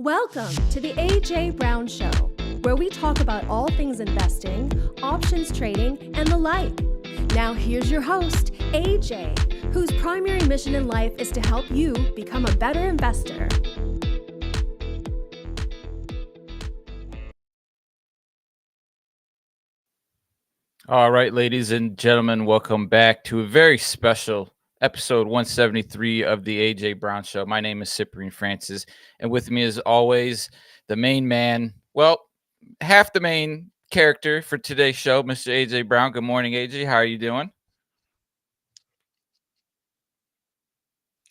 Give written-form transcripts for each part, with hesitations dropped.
Welcome to the AJ Brown Show, where we talk about all things investing, options trading, and the like. Now, here's your host, AJ, whose primary mission in life is to help you become a better investor. All right, ladies and gentlemen, welcome back to a very special episode 173 of the AJ Brown Show. My name is Cyprian Francis, and with me, as always, the main man, well, half the main character for today's show, Mr. AJ Brown. Good morning, AJ. How are you doing?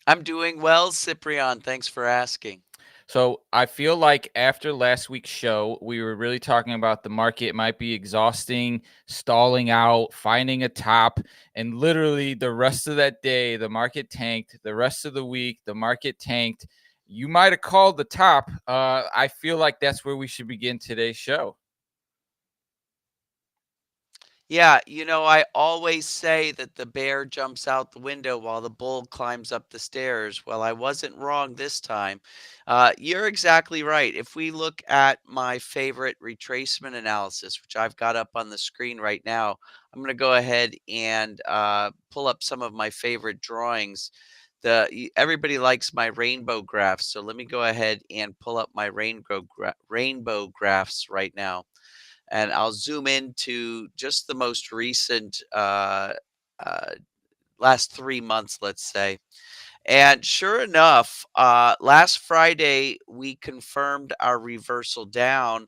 I'm doing well, Cyprian. Thanks for asking. So I feel like after last week's show, we were really talking about the market might be exhausting, stalling out, finding a top, and literally the rest of that day, the market tanked. The rest of the week, the market tanked. You might have called the top. I feel like that's where we should begin today's show. Yeah, I always say that the bear jumps out the window while the bull climbs up the stairs. Well, I wasn't wrong this time. You're exactly right. If we look at my favorite retracement analysis, which I've got up on the screen right now, I'm going to go ahead and pull up some of my favorite drawings. Everybody likes my rainbow graphs, so let me go ahead and pull up my rainbow graphs right now, and I'll zoom into just the most recent uh, last 3 months, let's say. And sure enough, last Friday we confirmed our reversal down,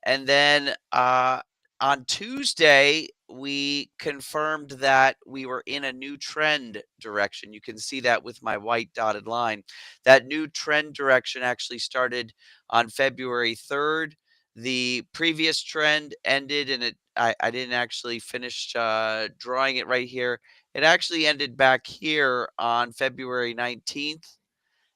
and then on Tuesday we confirmed that we were in a new trend direction. You can see that with my white dotted line. That new trend direction actually started on February 3rd. The previous trend ended, and I didn't actually finish drawing it right here. It actually ended back here on February 19th,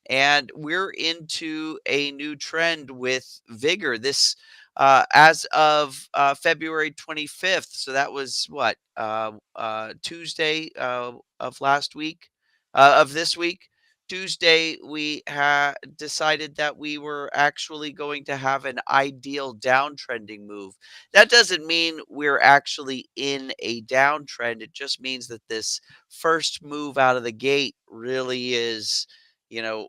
and we're into a new trend with vigor. This as of February 25th. So that was what Tuesday of last week, of this week. Tuesday, we decided that we were actually going to have an ideal downtrending move. That doesn't mean we're actually in a downtrend. It just means that this first move out of the gate really is,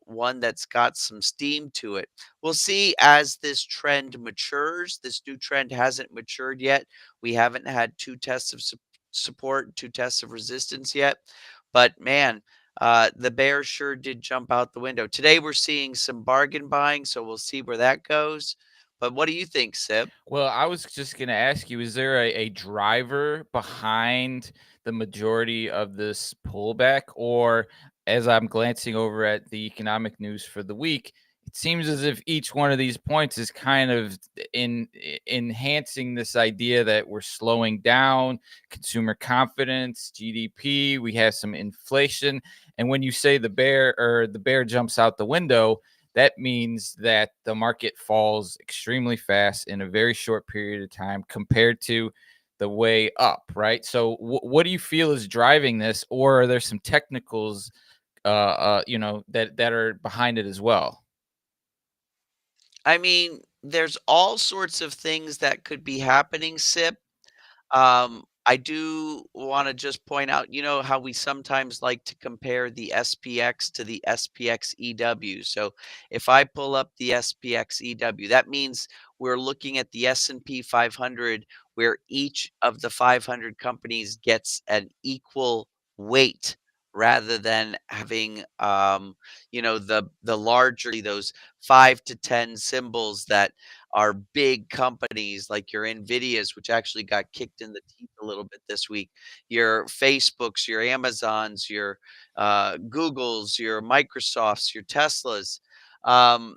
one that's got some steam to it. We'll see as this trend matures. This new trend hasn't matured yet. We haven't had two tests of support, two tests of resistance yet. But man, the bears sure did jump out the window. Today we're seeing some bargain buying, so we'll see where that goes. But what do you think, Sip? Well, I was just going to ask you, is there a driver behind the majority of this pullback? Or as I'm glancing over at the economic news for the week, it seems as if each one of these points is kind of enhancing this idea that we're slowing down consumer confidence, GDP, we have some inflation. And when you say the bear jumps out the window, that means that the market falls extremely fast in a very short period of time compared to the way up, right? So, what do you feel is driving this, or are there some technicals, that are behind it as well? I mean, there's all sorts of things that could be happening, Sip. I do want to just point out, how we sometimes like to compare the SPX to the SPX EW. So if I pull up the SPX EW, that means we're looking at the S&P 500, where each of the 500 companies gets an equal weight, rather than having the larger, those 5 to 10 symbols that are big companies like your Nvidias, which actually got kicked in the teeth a little bit this week, your Facebooks, your Amazons, your Googles, your Microsofts, your Teslas. Um,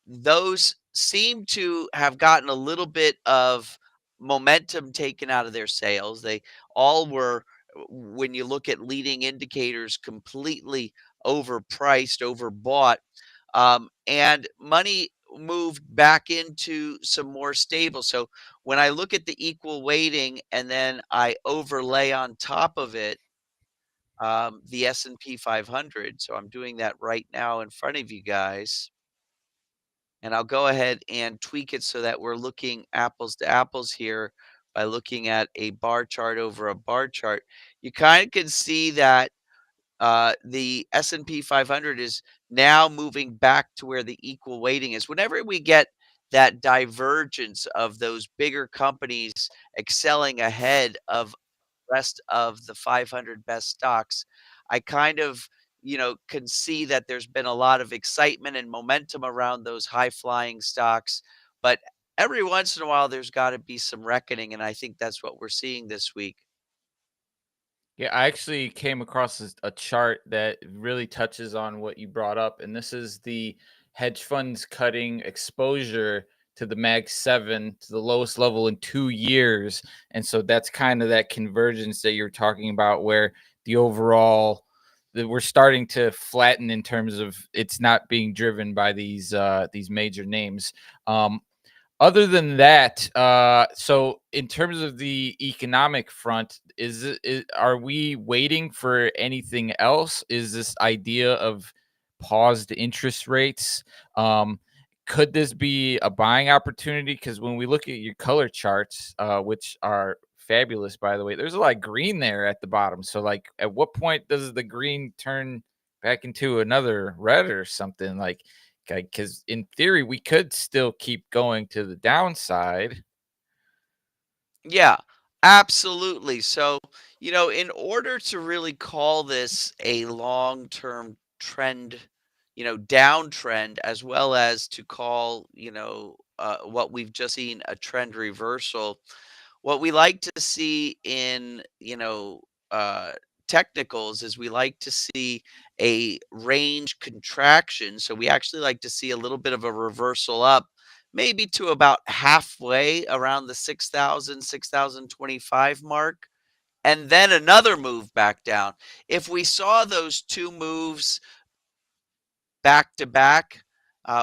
those seem to have gotten a little bit of momentum taken out of their sales. They all were, when you look at leading indicators, completely overpriced, overbought, and money moved back into some more stable. So when I look at the equal weighting and then I overlay on top of it the S&P 500, so I'm doing that right now in front of you guys. And I'll go ahead and tweak it so that we're looking apples to apples here by looking at a bar chart over a bar chart. You kind of can see that the S&P 500 is now moving back to where the equal weighting is. Whenever we get that divergence of those bigger companies excelling ahead of rest of the 500 best stocks, I kind of, can see that there's been a lot of excitement and momentum around those high flying stocks. But every once in a while, there's got to be some reckoning. And I think that's what we're seeing this week. Yeah, I actually came across a chart that really touches on what you brought up, and this is the hedge funds cutting exposure to the Mag 7 to the lowest level in 2 years. And so that's kind of that convergence that you're talking about, where the overall that we're starting to flatten in terms of it's not being driven by these major names. Other than that, so in terms of the economic front, are we waiting for anything else? Is this idea of paused interest rates? Um, could this be a buying opportunity? Because when we look at your color charts, which are fabulous, by the way, there's a lot of green there at the bottom. So, like, at what point does the green turn back into another red or something? Like, because in theory, we could still keep going to the downside. Yeah, absolutely. So, in order to really call this a long-term trend, downtrend, as well as to call, what we've just seen a trend reversal, what we like to see in, uh, technicals is we like to see a range contraction. So we actually like to see a little bit of a reversal up, maybe to about halfway around the 6,000, 6,025 mark, and then another move back down. If we saw those two moves back to back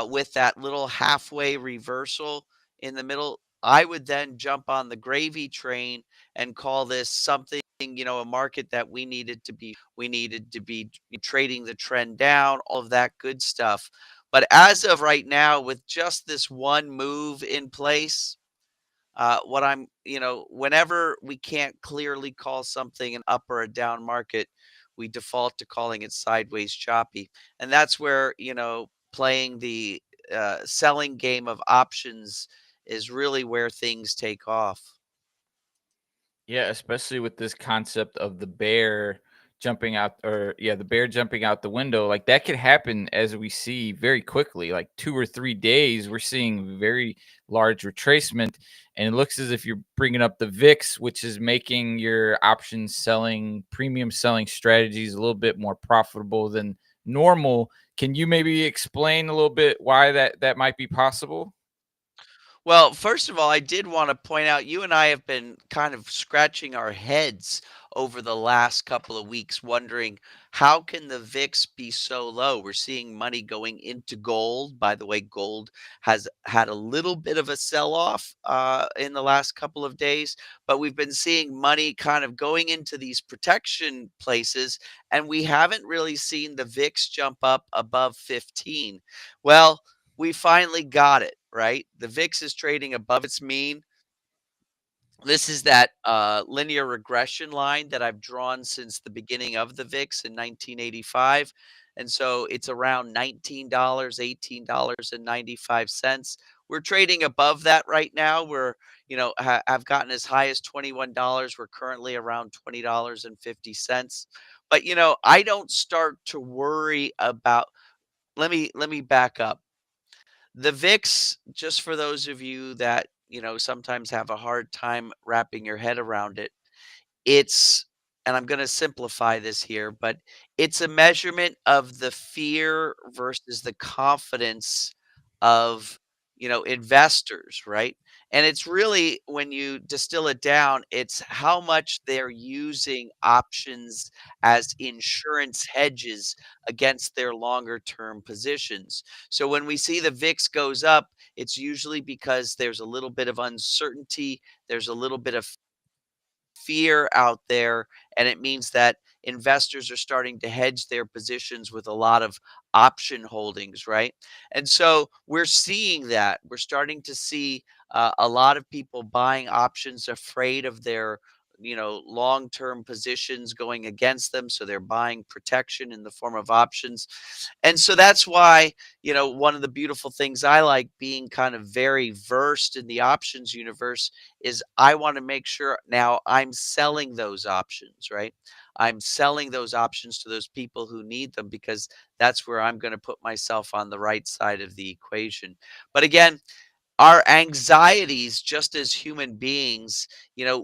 with that little halfway reversal in the middle, I would then jump on the gravy train and call this something, a market that we needed to be trading the trend down, all of that good stuff. But as of right now, with just this one move in place, whenever we can't clearly call something an up or a down market, we default to calling it sideways choppy. And that's where, playing the selling game of options is really where things take off. Yeah, especially with this concept of the bear jumping out, or yeah, the bear jumping out the window. Like that could happen as we see very quickly, like 2 or 3 days. We're seeing very large retracement, and it looks as if you're bringing up the VIX, which is making your options selling, premium selling strategies a little bit more profitable than normal. Can you maybe explain a little bit why that might be possible? Well, first of all, I did want to point out you and I have been kind of scratching our heads over the last couple of weeks wondering how can the VIX be so low? We're seeing money going into gold. By the way, gold has had a little bit of a sell-off in the last couple of days, but we've been seeing money kind of going into these protection places, and we haven't really seen the VIX jump up above 15. Well, we finally got it, right? The VIX is trading above its mean. This is that linear regression line that I've drawn since the beginning of the VIX in 1985. And so it's around $19, $18.95. We're trading above that right now. We're, I've gotten as high as $21. We're currently around $20.50. But, I don't start to worry about, let me back up. The VIX, just for those of you that, sometimes have a hard time wrapping your head around it, it's, and I'm going to simplify this here, but it's a measurement of the fear versus the confidence of, investors, right? And it's really, when you distill it down, it's how much they're using options as insurance hedges against their longer term positions. So when we see the VIX goes up, it's usually because there's a little bit of uncertainty, there's a little bit of fear out there, and it means that investors are starting to hedge their positions with a lot of option holdings, right? And so we're seeing that. We're starting to see a lot of people buying options, afraid of their long-term positions going against them, so they're buying protection in the form of options. And so that's why, one of the beautiful things I like, being kind of very versed in the options universe, is I want to make sure now I'm selling those options, right? I'm selling those options to those people who need them, because that's where I'm going to put myself on the right side of the equation. But again, our anxieties, just as human beings,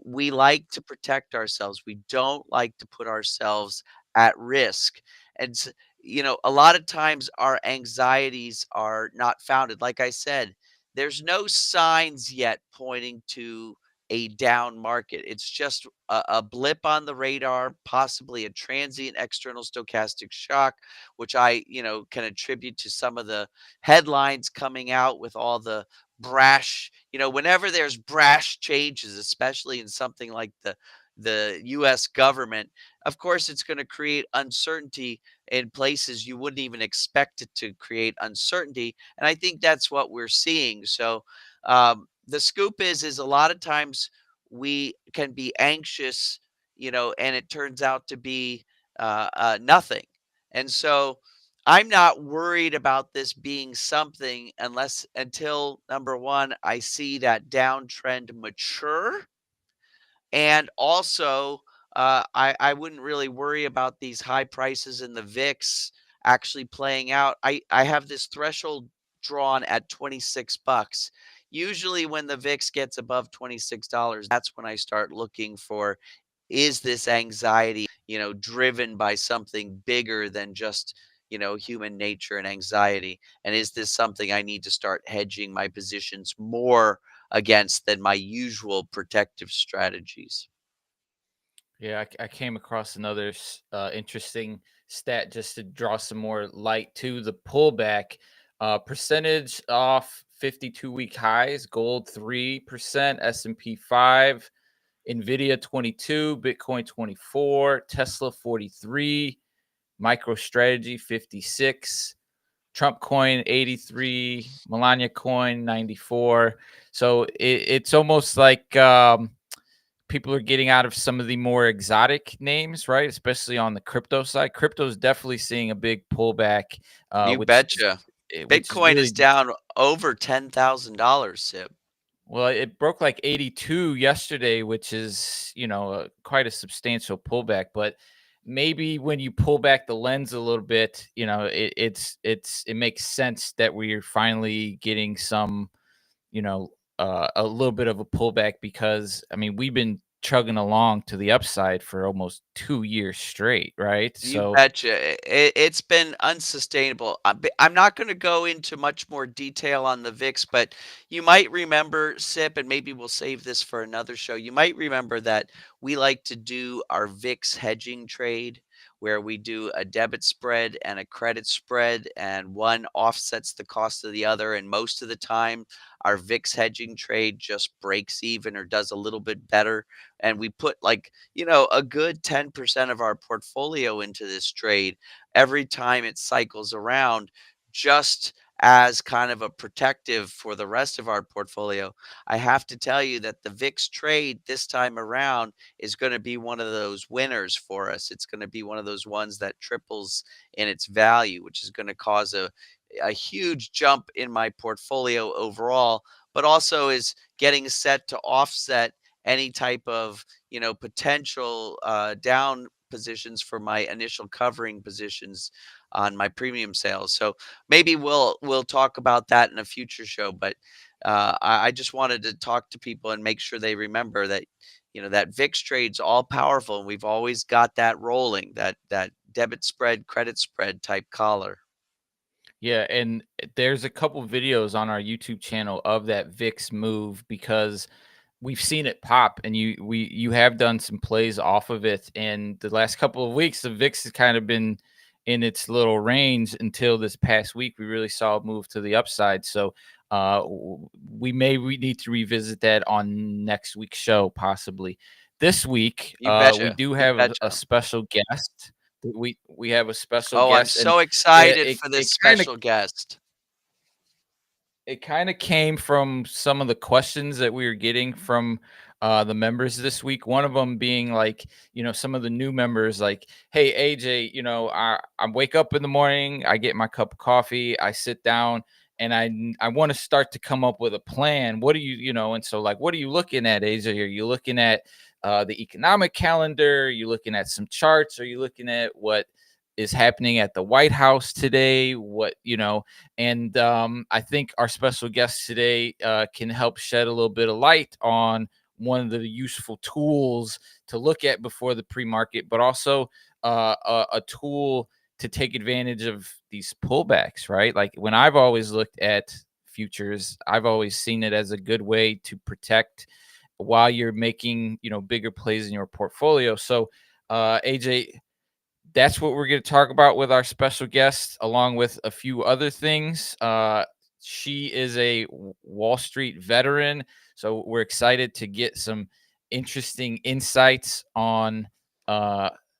we like to protect ourselves. We don't like to put ourselves at risk. And, a lot of times our anxieties are not founded. Like I said, there's no signs yet pointing to a down market. It's just a blip on the radar, possibly a transient external stochastic shock, which I, can attribute to some of the headlines coming out with all the brash, whenever there's brash changes, especially in something like the US government, of course it's going to create uncertainty in places you wouldn't even expect it to create uncertainty. And I think that's what we're seeing. So the scoop is a lot of times we can be anxious, and it turns out to be nothing. And so I'm not worried about this being something, until number one, I see that downtrend mature. And also, I wouldn't really worry about these high prices in the VIX actually playing out. I have this threshold drawn at $26. Usually, when the VIX gets above $26, that's when I start looking for, is this anxiety, driven by something bigger than just, human nature and anxiety? And is this something I need to start hedging my positions more against than my usual protective strategies? Yeah, I came across another interesting stat just to draw some more light to the pullback. Percentage off 52-week highs: gold 3%, S&P 5, Nvidia 22, Bitcoin 24, Tesla 43, MicroStrategy 56, Trump coin 83, Melania coin 94. So it's almost like people are getting out of some of the more exotic names, right? Especially on the crypto side. Crypto is definitely seeing a big pullback, You which betcha. which is Bitcoin is really, down over $10,000, Sip. well, it broke like 82 yesterday, which is, quite a substantial pullback. But maybe when you pull back the lens a little bit, it makes sense that we're finally getting some, a little bit of a pullback, because I mean, we've been chugging along to the upside for almost 2 years straight, right? You So betcha. It's been unsustainable. I'm not going to go into much more detail on the VIX, but you might remember, Sip, and maybe we'll save this for another show. You might remember that we like to do our VIX hedging trade, where we do a debit spread and a credit spread, and one offsets the cost of the other. And most of the time, our VIX hedging trade just breaks even or does a little bit better. And we put, like, a good 10% of our portfolio into this trade every time it cycles around, just as kind of a protective for the rest of our portfolio. I have to tell you that the VIX trade this time around is going to be one of those winners for us. It's going to be one of those ones that triples in its value, which is going to cause a huge jump in my portfolio overall, but also is getting set to offset any type of, potential down positions for my initial covering positions on my premium sales. So maybe we'll talk about that in a future show. But I just wanted to talk to people and make sure they remember that, that VIX trade's all powerful, and we've always got that rolling, that debit spread, credit spread type collar. yeah, and there's a couple videos on our YouTube channel of that VIX move, because we've seen it pop, and you have done some plays off of it. And the last couple of weeks, the VIX has kind of been in its little range until this past week. We really saw it move to the upside. So we need to revisit that on next week's show, possibly. this week, You we betcha. do You have a betcha. special guest. We have a special Oh, I'm guest, and so it excited it, for it this kind of special guest. it kind of came from some of the questions that we were getting from the members this week. One of them being like, some of the new members, like, "Hey AJ, I wake up in the morning, I get my cup of coffee, I sit down, and I want to start to come up with a plan. What do and so, like, what are you looking at, AJ? Are you looking at the economic calendar? Are you looking at some charts? Are you looking at what is happening at the White House today? And I think our special guest today can help shed a little bit of light on one of the useful tools to look at before the pre-market, but also a tool to take advantage of these pullbacks, right? Like, when I've always looked at futures, I've always seen it as a good way to protect while you're making, bigger plays in your portfolio. So, AJ, that's what we're going to talk about with our special guest, along with a few other things. She is a Wall Street veteran, so we're excited to get some interesting insights on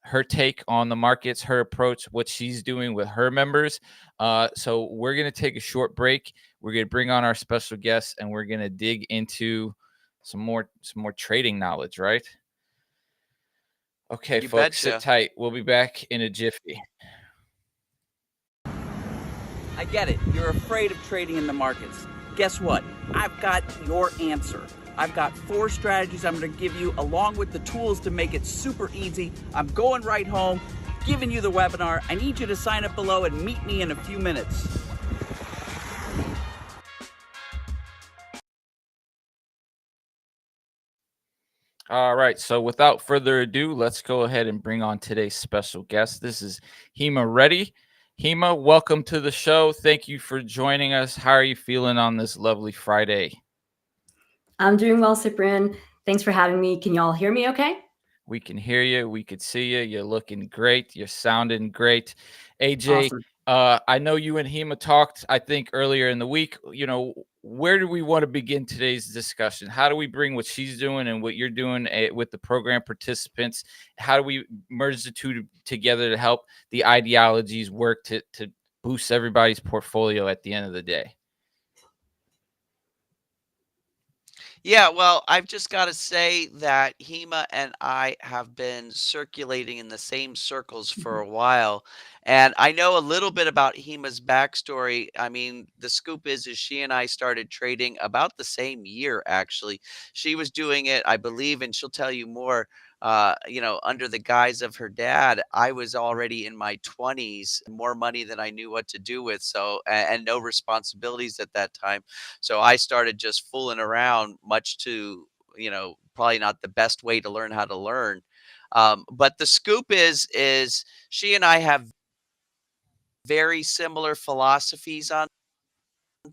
her take on the markets, her approach, what she's doing with her members. So we're going to take a short break. We're going to bring on our special guest, and we're going to dig into some more trading knowledge, right? Okay, You folks, sit betcha. tight. We'll be back in a jiffy. I get it. You're afraid of trading in the markets. Guess what? I've got your answer. I've got 4 strategies I'm going to give you, along with the tools to make it super easy. I'm going right home, giving you the webinar. I need you to sign up below and meet me in a few minutes. All right, so without further ado, let's go ahead and bring on today's special guest. This is Hima Reddy. Hima, welcome to the show. Thank you for joining us. How are you feeling on this lovely Friday? I'm doing well, Cyprian. Thanks for having me. Can y'all hear me okay? We can hear you. We could see you. You're looking great. You're sounding great. AJ, Awesome. I know you and Hima talked, I think, earlier in the week. Where do we want to begin today's discussion? How do we bring what she's doing and what you're doing with the program participants? How do we merge the two together to help the ideologies work to boost everybody's portfolio at the end of the day? Yeah, well, I've just got to say that Hema and I have been circulating in the same circles for a while. And I know a little bit about Hema's backstory. I mean, the scoop is she and I started trading about the same year, actually. She was doing it, I believe, and she'll tell you more. Under the guise of her dad, I was already in my 20s, more money than I knew what to do with. So, and no responsibilities at that time. So I started just fooling around, much to, probably not the best way to learn how to learn. But the scoop is she and I have very similar philosophies on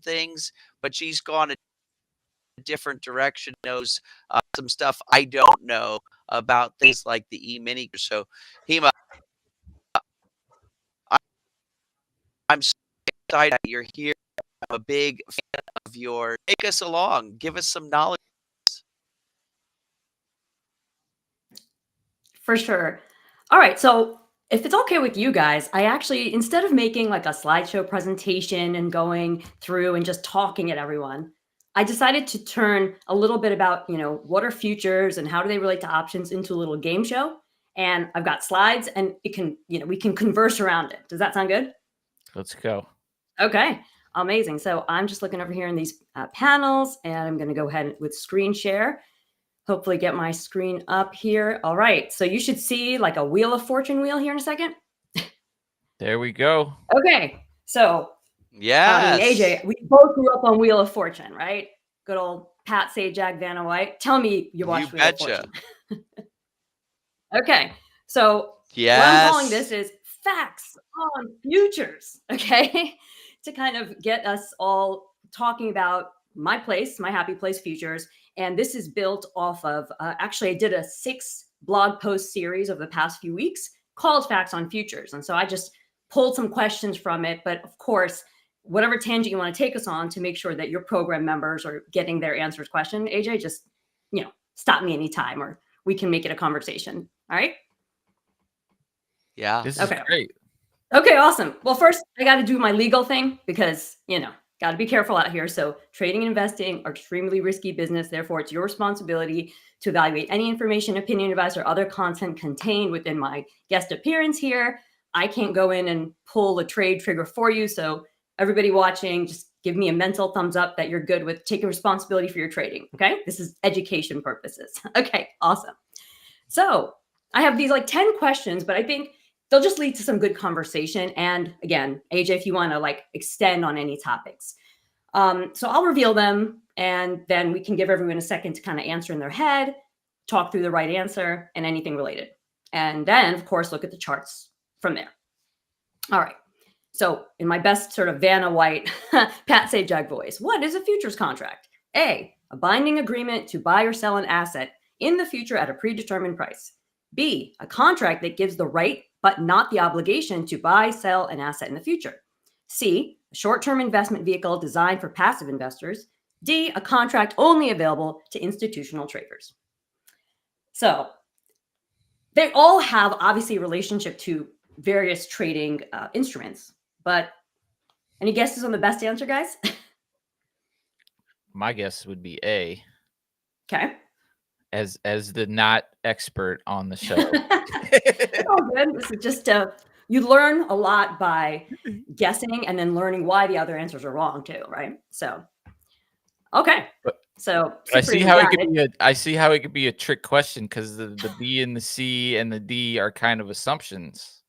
things, but she's gone a different direction, knows some stuff I don't know about things like the e-mini. So, Hema, I- I'm so excited that you're here. I'm a big fan of your. Take us along. Give us some knowledge. For sure. All right. So if it's okay with you guys, I actually, instead of making like a slideshow presentation and going through and just talking at everyone, I decided to turn a little bit about, what are futures and how do they relate to options into a little game show. And I've got slides and it can, we can converse around it. Does that sound good? Let's go. Okay. Amazing. So I'm just looking over here in these panels and I'm going to go ahead with screen share. Hopefully get my screen up here. All right. So you should see like a Wheel of Fortune wheel here in a second. There we go. Okay. So, Yes. AJ, we both grew up on Wheel of Fortune, right? Good old Pat Sajak, Vanna White. Tell me you watched Wheel of betcha. Fortune. Okay. So Yes. what I'm calling this is facts on futures. Okay. To kind of get us all talking about my place, my happy place futures. And this is built off of, actually, I did a 6 blog post series over the past few weeks called Facts on Futures. And so I just pulled some questions from it. But of course, whatever tangent you want to take us on to make sure that your program members are getting their answers question, AJ, just, stop me anytime or we can make it a conversation. All right. Yeah. This is Okay. great. Okay, awesome. Well, first, I got to do my legal thing because, got to be careful out here. So, trading and investing are extremely risky business. Therefore, it's your responsibility to evaluate any information, opinion, advice, or other content contained within my guest appearance here. I can't go in and pull a trade trigger for you. So, everybody watching, just give me a mental thumbs up that you're good with taking responsibility for your trading. Okay. This is education purposes. Okay, awesome. So, I have these like 10 questions, but I think they'll just lead to some good conversation. And again, AJ, if you want to like extend on any topics. So I'll reveal them and then we can give everyone a second to kind of answer in their head, talk through the right answer and anything related. And then of course, look at the charts from there. All right. So in my best sort of Vanna White, Pat Sajak voice, what is a futures contract? A binding agreement to buy or sell an asset in the future at a predetermined price. B, a contract that gives the right but not the obligation to buy, sell an asset in the future. C, a short-term investment vehicle designed for passive investors. D, a contract only available to institutional traders. So they all have obviously a relationship to various trading instruments, but any guesses on the best answer, guys? My guess would be A. Okay. As the not expert on the show. It's all good. This is just you learn a lot by guessing and then learning why the other answers are wrong too, right? So, okay. So I see how it could be I see how it could be a trick question because the B and the C and the D are kind of assumptions.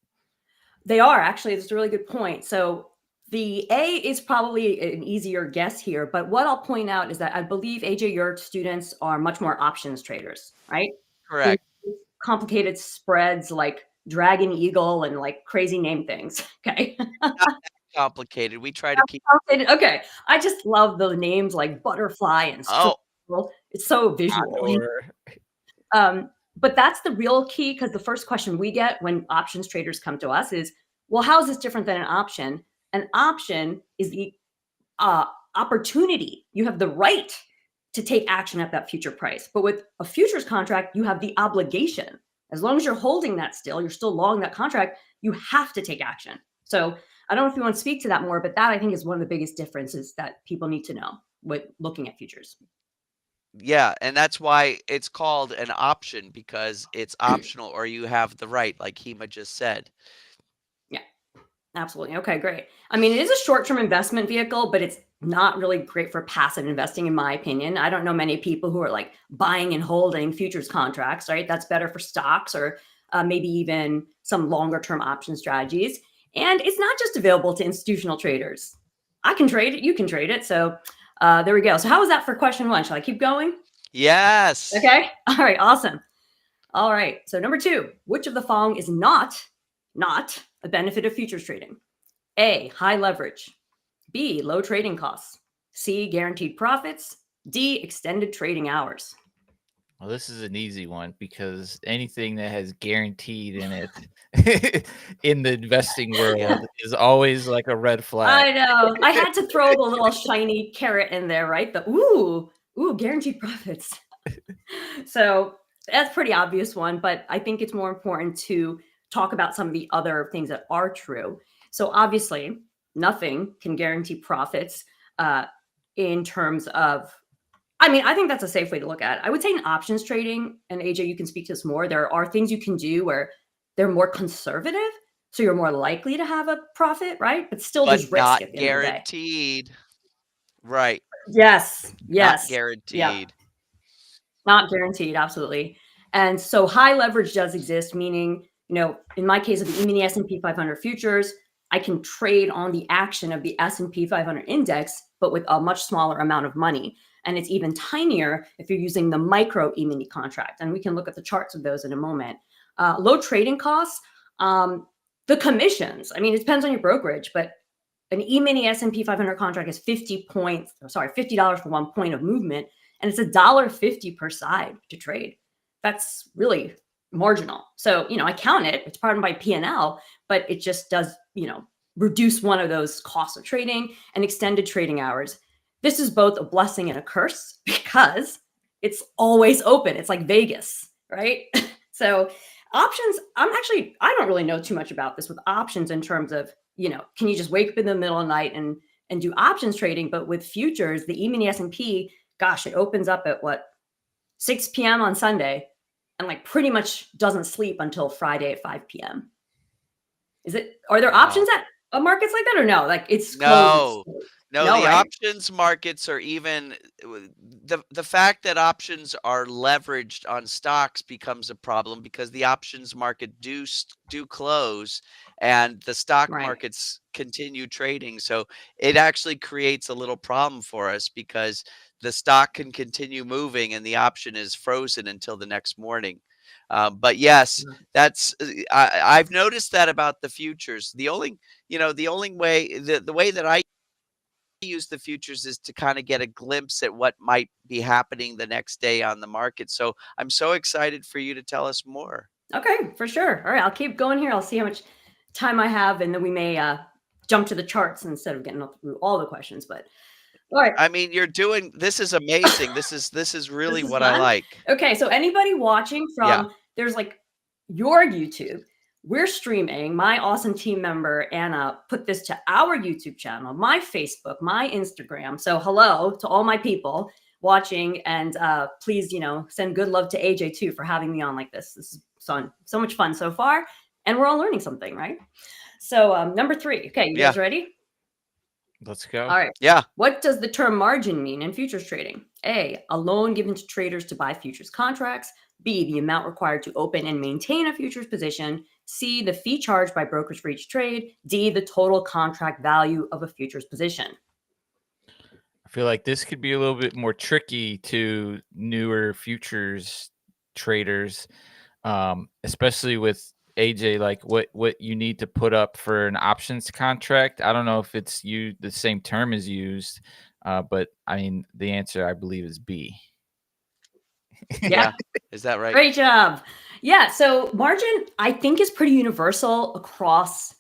They are actually. That's a really good point. So the A is probably an easier guess here, but what I'll point out is that I believe AJ, your students are much more options traders, right? Correct. Complicated spreads like Dragon Eagle and like crazy name things. Okay. Not that complicated. We try to keep. Okay. I just love the names like Butterfly and Oh, it's so visual. But that's the real key because the first question we get when options traders come to us is, well, how is this different than an option? An option is the opportunity. You have the right to take action at that future price. But with a futures contract, you have the obligation. As long as you're holding that still, you're still long that contract, you have to take action. So I don't know if you want to speak to that more, but that I think is one of the biggest differences that people need to know with looking at futures. yeah. And that's why it's called an option because it's optional or you have the right, like Hima just said. Yeah, absolutely. Okay, great. I mean, it is a short-term investment vehicle, but it's not really great for passive investing, in my opinion. I don't know many people who are like buying and holding futures contracts, right? That's better for stocks or maybe even some longer-term option strategies. And it's not just available to institutional traders. I can trade it. You can trade it. So there we go. So how was that for question one? Shall I keep going? Yes. Okay. All right. Awesome. All right. So number 2, which of the following is not a benefit of futures trading? A, high leverage. B, low trading costs. C, guaranteed profits. D, extended trading hours. Well, this is an easy one because anything that has guaranteed in it in the investing world is always like a red flag. I know. I had to throw the little shiny carrot in there, right? The ooh, guaranteed profits. So that's a pretty obvious one, but I think it's more important to talk about some of the other things that are true. So obviously, nothing can guarantee profits in terms of, I mean, I think that's a safe way to look at it. I would say in options trading, and AJ, you can speak to this more, there are things you can do where they're more conservative. So you're more likely to have a profit, right? But still there's risk not at the end of the day. guaranteed. Right. Yes. Not guaranteed. Yeah. Not guaranteed, absolutely. And so high leverage does exist, meaning, in my case of the E-mini S&P 500 futures, I can trade on the action of the S&P 500 index, but with a much smaller amount of money. And it's even tinier if you're using the micro E-mini contract. And we can look at the charts of those in a moment. Low trading costs, the commissions. I mean, it depends on your brokerage, but an E-mini S&P 500 contract is $50 for 1 point of movement. And it's $1.50 per side to trade. That's really marginal. So, I count it. It's part of my P&L, but it just does, reduce one of those costs of trading and extended trading hours. This is both a blessing and a curse because it's always open. It's like Vegas, right? So options, I don't really know too much about this with options in terms of, can you just wake up in the middle of the night and do options trading? But with futures, the E-mini S&P, gosh, it opens up at 6 p.m. on Sunday and like pretty much doesn't sleep until Friday at 5 p.m. Are there Wow. options at markets like that or no? Like it's No. closed. No, No, the right? options markets are even the fact that options are leveraged on stocks becomes a problem because the options market do close and the stock Right. markets continue trading. So it actually creates a little problem for us because the stock can continue moving and the option is frozen until the next morning. But yes, that's I've noticed that about the futures. The only way the way that I use the futures is to kind of get a glimpse at what might be happening the next day on the market. So I'm so excited for you to tell us more. Okay, for sure. All right, I'll keep going here. I'll see how much time I have, and then we may jump to the charts instead of getting through all the questions. But all right, I mean, this is amazing. This is really this is what I fun. like. Okay, so anybody watching Yeah. there's like your YouTube, we're streaming. My awesome team member Anna put this to our YouTube channel, my Facebook, my Instagram. So hello to all my people watching, and please, send good love to AJ too for having me on like this. This is so much fun so far, and we're all learning something, right? So number 3. Okay, you Yeah. guys ready? Let's go. All right. Yeah. What does the term margin mean in futures trading? A loan given to traders to buy futures contracts. B, the amount required to open and maintain a futures position. C, the fee charged by brokers for each trade. D, the total contract value of a futures position. I feel like this could be a little bit more tricky to newer futures traders, especially with AJ, like what you need to put up for an options contract. I don't know if it's the same term is used, but I mean the answer I believe is B. Yeah. Is that right? Great job. Yeah. So margin, I think, is pretty universal across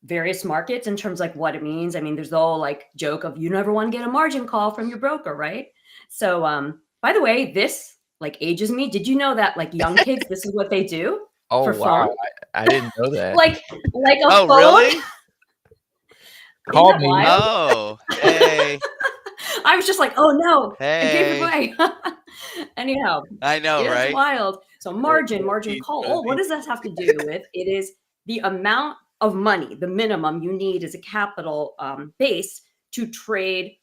various markets in terms of like what it means. I mean, there's the whole like joke of you never want to get a margin call from your broker, right? So by the way, this like ages me. Did you know that like young kids, this is what they do Oh for wow, phone? I didn't know that. like a Oh, phone? really? Call Isn't that me. wild? Oh, hey. I was just like, oh no, I gave it Hey. away. Anyhow, I know, it's right? wild. So margin call. Oh, what does that have to do with? It is the amount of money, the minimum you need as a capital base to trade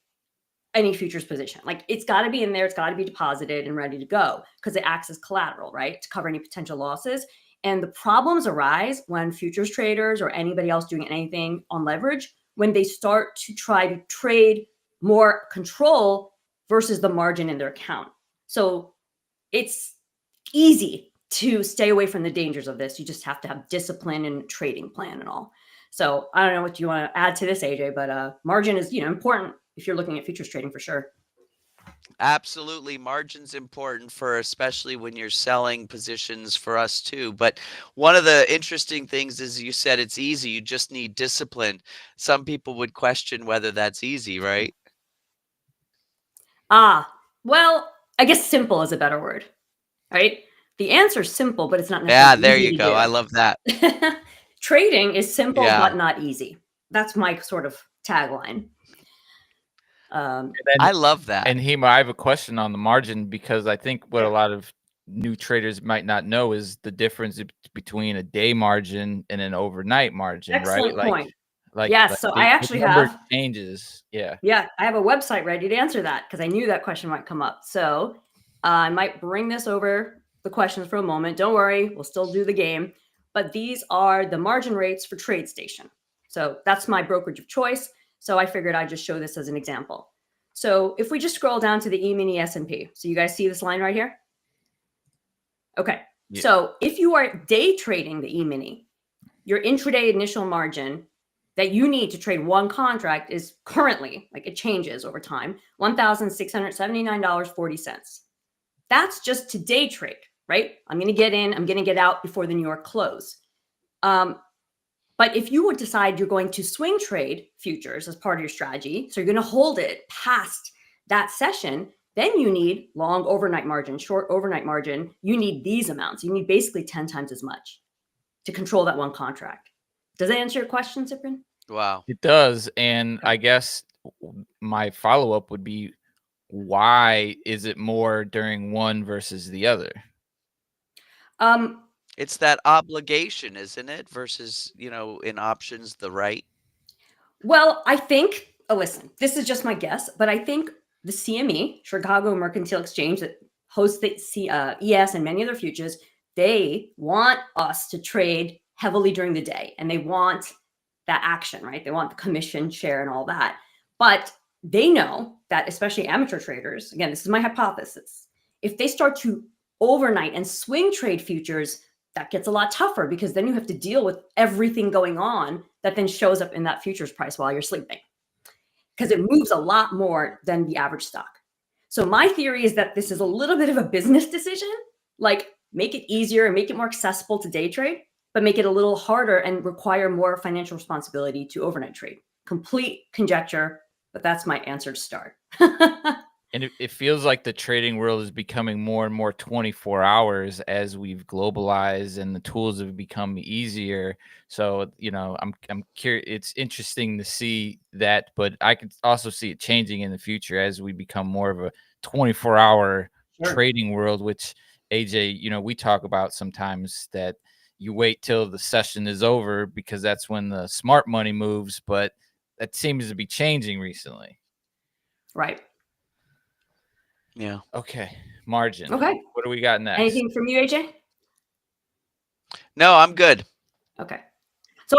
any futures position. Like it's got to be in there. It's got to be deposited and ready to go because it acts as collateral, right? To cover any potential losses. And the problems arise when futures traders or anybody else doing anything on leverage, when they start to try to trade more control versus the margin in their account. So it's easy to stay away from the dangers of this. You just have to have discipline and trading plan and all. So I don't know what you want to add to this, AJ, but margin is, important if you're looking at futures trading for sure. Absolutely. Margin's important especially when you're selling positions for us too. But one of the interesting things is you said it's easy. You just need discipline. Some people would question whether that's easy, right? Well, I guess simple is a better word, right? The answer is simple, but it's not Yeah, necessarily there easy you to go. do. I love that. Trading is simple, Yeah. but not easy. That's my sort of tagline. I love that. And Hima, I have a question on the margin because I think what a lot of new traders might not know is the difference between a day margin and an overnight margin, Excellent right? point. Like Yes, so I actually number have changes. Yeah. Yeah, I have a website ready to answer that because I knew that question might come up. So I might bring this over the questions for a moment. Don't worry, we'll still do the game. But these are the margin rates for TradeStation. So that's my brokerage of choice. So I figured I'd just show this as an example. So if we just scroll down to the E-mini S&P. So you guys see this line right here? Okay. Yeah. So if you are day trading the E-mini, your intraday initial margin that you need to trade one contract is currently, like it changes over time, $1,679.40. That's just to day trade, right? I'm going to get in, I'm going to get out before the New York close. But if you would decide you're going to swing trade futures as part of your strategy, so you're going to hold it past that session, Then you need long overnight margin, short overnight margin. You need these amounts. You need basically 10 times as much to control that one contract. Does that answer your question, Cyprian? Wow. It does. And Okay. I guess my follow-up would be, why is it more during one versus the other? It's that obligation, isn't it? Versus, in options, the right. Well, I think, listen, this is just my guess, but I think the CME, Chicago Mercantile Exchange, that hosts the ES and many other futures, they want us to trade heavily during the day, and they want that action, right? They want the commission share and all that. But they know that, especially amateur traders, again, this is my hypothesis, if they start to overnight and swing trade futures, that gets a lot tougher, because then you have to deal with everything going on that then shows up in that futures price while you're sleeping, because it moves a lot more than the average stock. So my theory is that this is a little bit of a business decision, like make it easier and make it more accessible to day trade, but make it a little harder and require more financial responsibility to overnight trade. Complete conjecture, but that's my answer to start. And it feels like the trading world is becoming more and more 24 hours as we've globalized and the tools have become easier. So, I'm curious. It's interesting to see that, but I could also see it changing in the future as we become more of a 24-hour Sure. trading world, which, AJ, we talk about sometimes that you wait till the session is over because that's when the smart money moves, but that seems to be changing recently. Right. Yeah. Okay, margin. Okay. What do we got next? Anything from you, AJ? No, I'm good. Okay. So,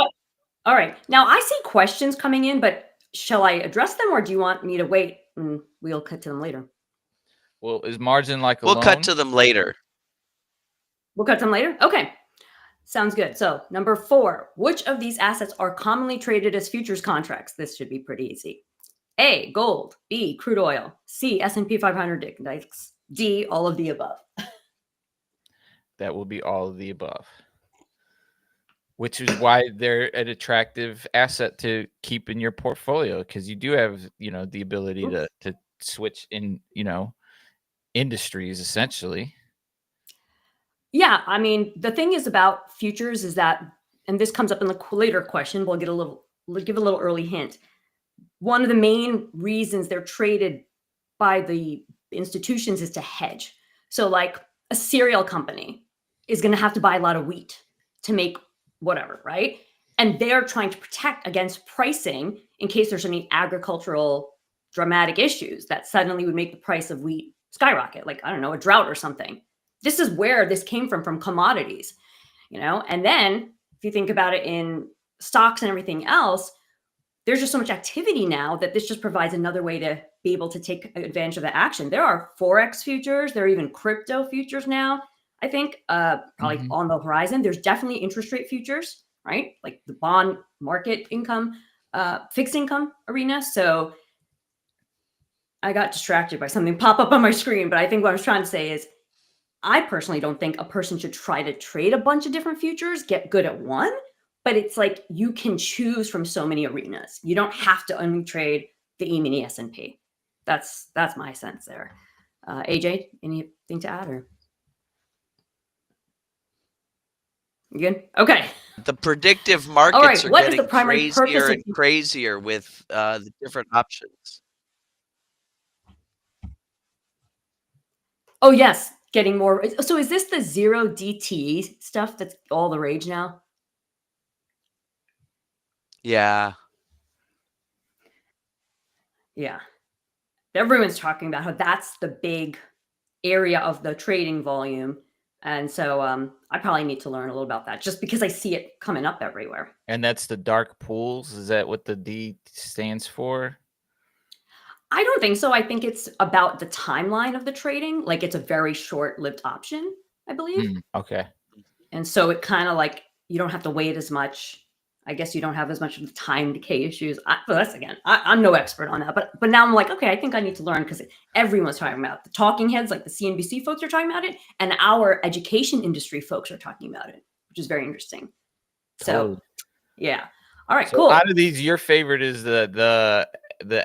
all right. Now I see questions coming in, but shall I address them, or do you want me to wait and we'll cut to them later? Well, is margin like a We'll loan? cut to them later. We'll cut to them later? Okay. Sounds good. So, number 4, which of these assets are commonly traded as futures contracts? This should be pretty easy. A, gold. B, crude oil. C, S&P 500 index. D, all of the above. That will be all of the above. Which is why they're an attractive asset to keep in your portfolio, because you do have, the ability to switch in, industries essentially. Yeah, I mean, the thing is about futures is that, and this comes up in the later question, we'll give a little early hint. One of the main reasons they're traded by the institutions is to hedge. So like a cereal company is going to have to buy a lot of wheat to make whatever, right? And they're trying to protect against pricing in case there's any agricultural dramatic issues that suddenly would make the price of wheat skyrocket, like, I don't know, a drought or something. This is where this came from commodities, And then if you think about it in stocks and everything else, there's just so much activity now that this just provides another way to be able to take advantage of the action. There are Forex futures. There are even crypto futures now, I think, probably on the horizon. There's definitely interest rate futures, right? Like the bond market income, fixed income arena. So I got distracted by something pop up on my screen, but I think what I was trying to say is I personally don't think a person should try to trade a bunch of different futures, get good at one. But it's like you can choose from so many arenas. You don't have to only trade the E-mini S&P. That's my sense there. AJ, anything to add? Or you good? Okay. The predictive markets All right. are What is getting the primary purpose crazier of and crazier with the different options. Oh, yes. Getting more. So is this the 0 DT stuff that's all the rage now? Yeah. Yeah. Everyone's talking about how that's the big area of the trading volume. And so I probably need to learn a little about that just because I see it coming up everywhere. And that's the dark pools. Is that what the D stands for? I don't think so. I think it's about the timeline of the trading. Like it's a very short-lived option, I believe. Okay. And so it kind of like you don't have to wait as much. I guess you don't have as much of the time decay issues. I'm no expert on that, but now I'm like, okay, I think I need to learn because everyone's talking about it. The talking heads, like the CNBC folks are talking about it, and our education industry folks are talking about it, which is very interesting. Totally. So, yeah. All right, So cool. out of these, your favorite is the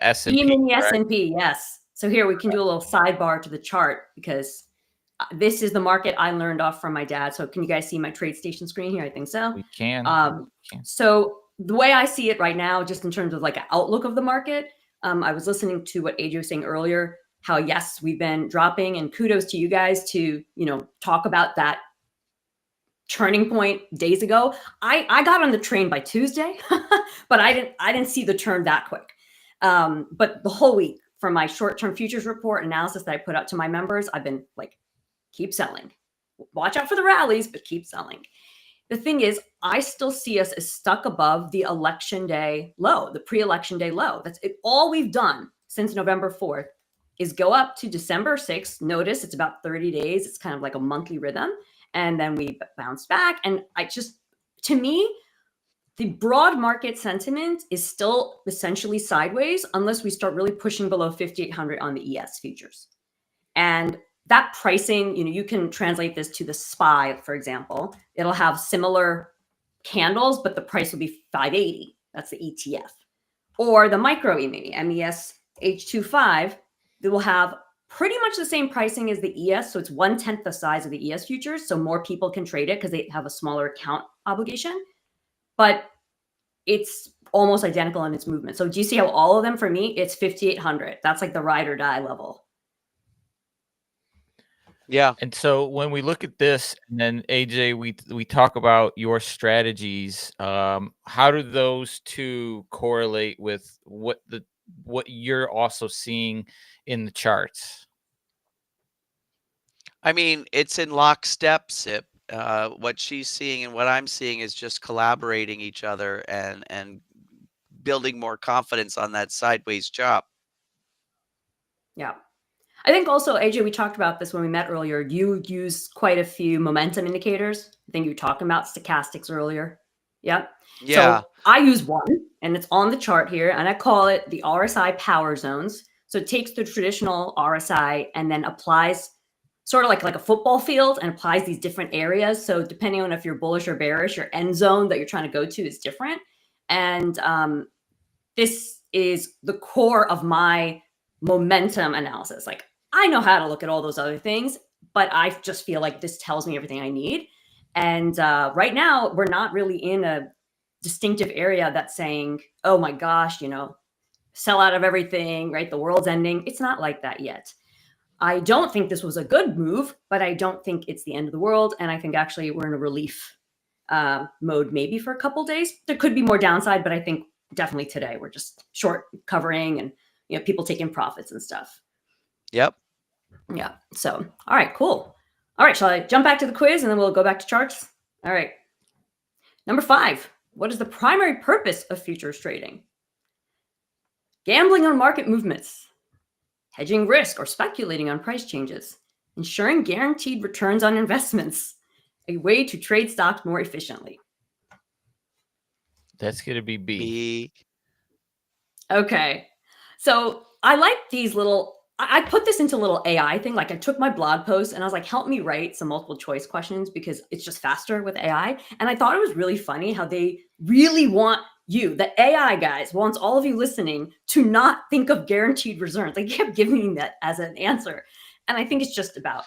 S&P. E-mini correct? S&P, yes. So here we can do a little sidebar to the chart because this is the market I learned off from my dad. So can you guys see my trade station screen here? I think so. We can. So the way I see it right now, just in terms of like an outlook of the market, I was listening to what AJ was saying earlier, how yes, we've been dropping, and kudos to you guys to, talk about that turning point days ago. I got on the train by Tuesday, but I didn't see the turn that quick. But the whole week from my short-term futures report analysis that I put out to my members, I've been like, keep selling. Watch out for the rallies, but keep selling. The thing is, I still see us as stuck above the election day low, the pre-election day low. That's it. All we've done since November 4th is go up to December 6th. Notice it's about 30 days. It's kind of like a monthly rhythm. And then we bounce back. And to me, the broad market sentiment is still essentially sideways unless we start really pushing below 5,800 on the ES futures. And that pricing, you can translate this to the SPY, for example. It'll have similar candles, but the price will be 580. That's the ETF. Or the micro E-mini, MES H25, they will have pretty much the same pricing as the ES. So it's 1/10 the size of the ES futures. So more people can trade it because they have a smaller account obligation. But it's almost identical in its movement. So do you see how all of them, for me, it's 5,800. That's like the ride or die level. Yeah. And so when we look at this, and then AJ, we talk about your strategies. How do those two correlate with what you're also seeing in the charts? I mean, it's in lockstep, Sip. What she's seeing and what I'm seeing is just collaborating each other and building more confidence on that sideways chop. Yeah. I think also, AJ, we talked about this when we met earlier. You use quite a few momentum indicators. I think you were talking about stochastics earlier. Yep. Yeah. So I use one, and it's on the chart here, and I call it the RSI power zones. So it takes the traditional RSI and then applies sort of like a football field and applies these different areas. So depending on if you're bullish or bearish, your end zone that you're trying to go to is different. And this is the core of my momentum analysis. Like, I know how to look at all those other things, but I just feel like this tells me everything I need. And right now, we're not really in a distinctive area that's saying, oh my gosh, sell out of everything, right? The world's ending. It's not like that yet. I don't think this was a good move, but I don't think it's the end of the world. And I think actually we're in a relief mode maybe for a couple days. There could be more downside, but I think definitely today we're just short covering and people taking profits and stuff. Yep. Yeah. So, all right, cool. All right, shall I jump back to the quiz and then we'll go back to charts? All right. Number 5, what is the primary purpose of futures trading? Gambling on market movements, hedging risk or speculating on price changes, ensuring guaranteed returns on investments, a way to trade stocks more efficiently. That's going to be B. Okay. So I like these I put this into a little AI thing. Like I took my blog post and I was like, help me write some multiple choice questions because it's just faster with AI. And I thought it was really funny how they really want the AI guys, wants all of you listening to not think of guaranteed returns. They kept giving me that as an answer. And I think it's just about,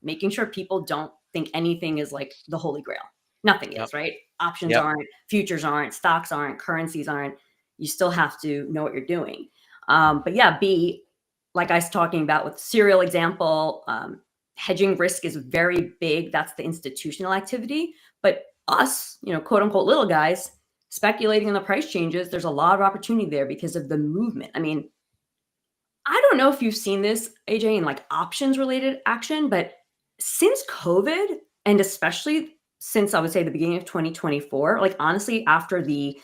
making sure people don't think anything is like the holy grail. Nothing is, right? Options aren't, futures aren't, stocks aren't, currencies aren't. You still have to know what you're doing. But yeah, B, like I was talking about with serial example, hedging risk is very big. That's the institutional activity. But us, quote unquote, little guys, speculating on the price changes, there's a lot of opportunity there because of the movement. I mean, I don't know if you've seen this, AJ, in like options related action, but since COVID, and especially since I would say the beginning of 2024, like honestly, after the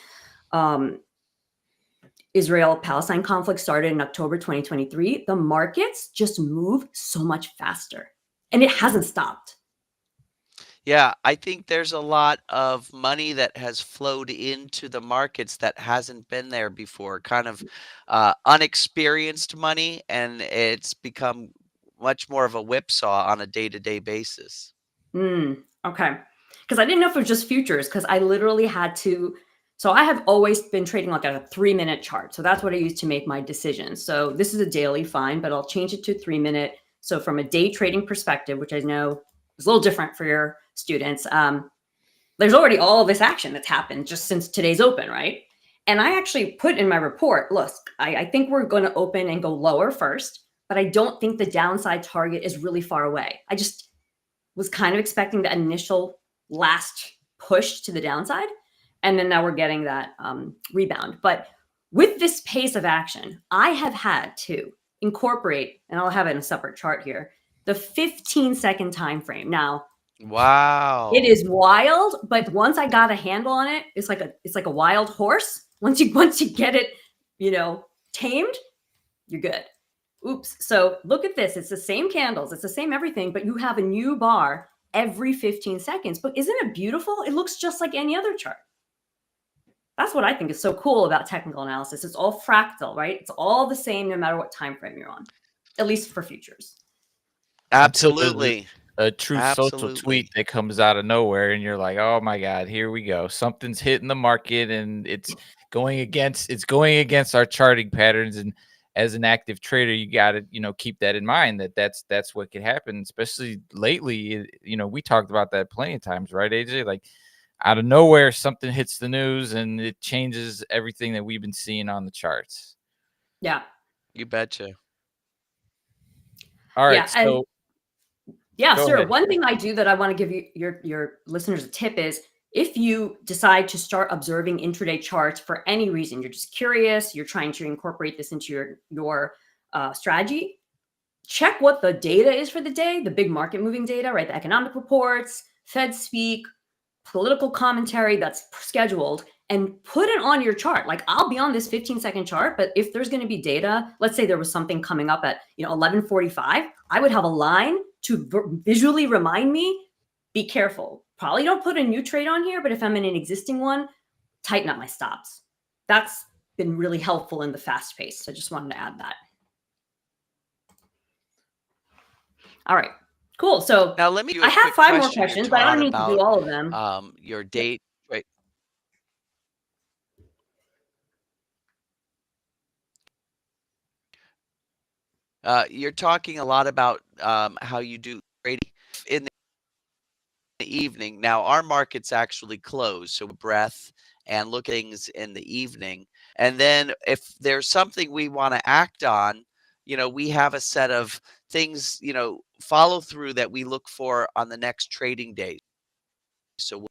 Israel-Palestine conflict started in October 2023, the markets just move so much faster and it hasn't stopped. Yeah, I think there's a lot of money that has flowed into the markets that hasn't been there before, kind of unexperienced money, and it's become much more of a whipsaw on a day-to-day basis. Okay. Because I didn't know if it was just futures, because I literally had to So I have always been trading like a 3-minute chart. So that's what I use to make my decisions. So this is a daily, fine, but I'll change it to 3-minute. So from a day trading perspective, which I know is a little different for your students, there's already all of this action that's happened just since today's open, right? And I actually put in my report, look, I think we're going to open and go lower first, but I don't think the downside target is really far away. I just was kind of expecting the initial last push to the downside. And then now we're getting that rebound. But with this pace of action, I have had to incorporate, and I'll have it in a separate chart here, the 15-second time frame. Now, Wow. it is wild, but once I got a handle on it, it's like a wild horse. Once you get it, tamed, you're good. Oops. So look at this. It's the same candles, it's the same everything, but you have a new bar every 15 seconds. But isn't it beautiful? It looks just like any other chart. That's what I think is so cool about technical analysis. It's all fractal, right? It's all the same no matter what time frame you're on, at least for futures. Until there's Absolutely. a true social Absolutely. tweet that comes out of nowhere and you're like, oh my God, here we go. Something's hitting the market and it's going against our charting patterns. And as an active trader, you got to, keep that in mind that's what could happen, especially lately. We talked about that plenty of times, right, AJ? Like out of nowhere, something hits the news and it changes everything that we've been seeing on the charts. Yeah. You betcha. All right. Yeah, and yeah, Go sure. ahead. One thing I do that I want to give you your listeners a tip is if you decide to start observing intraday charts for any reason, you're just curious, you're trying to incorporate this into your strategy, check what the data is for the day, the big market moving data, right? The economic reports, Fed speak, political commentary that's scheduled, and put it on your chart. Like I'll be on this 15-second chart, but if there's going to be data, let's say there was something coming up at 11:45, I would have a line to visually remind me, be careful. Probably don't put a new trade on here, but if I'm in an existing one, tighten up my stops. That's been really helpful in the fast pace. So I just wanted to add that. All right, cool. So Now let me. I have 5 more questions, but I don't need to do all of them. Your date. Right. You're talking a lot about how you do trading in the evening. Now our markets actually close, so breath and look at things in the evening. And then if there's something we want to act on, we have a set of things, follow through that we look for on the next trading day. So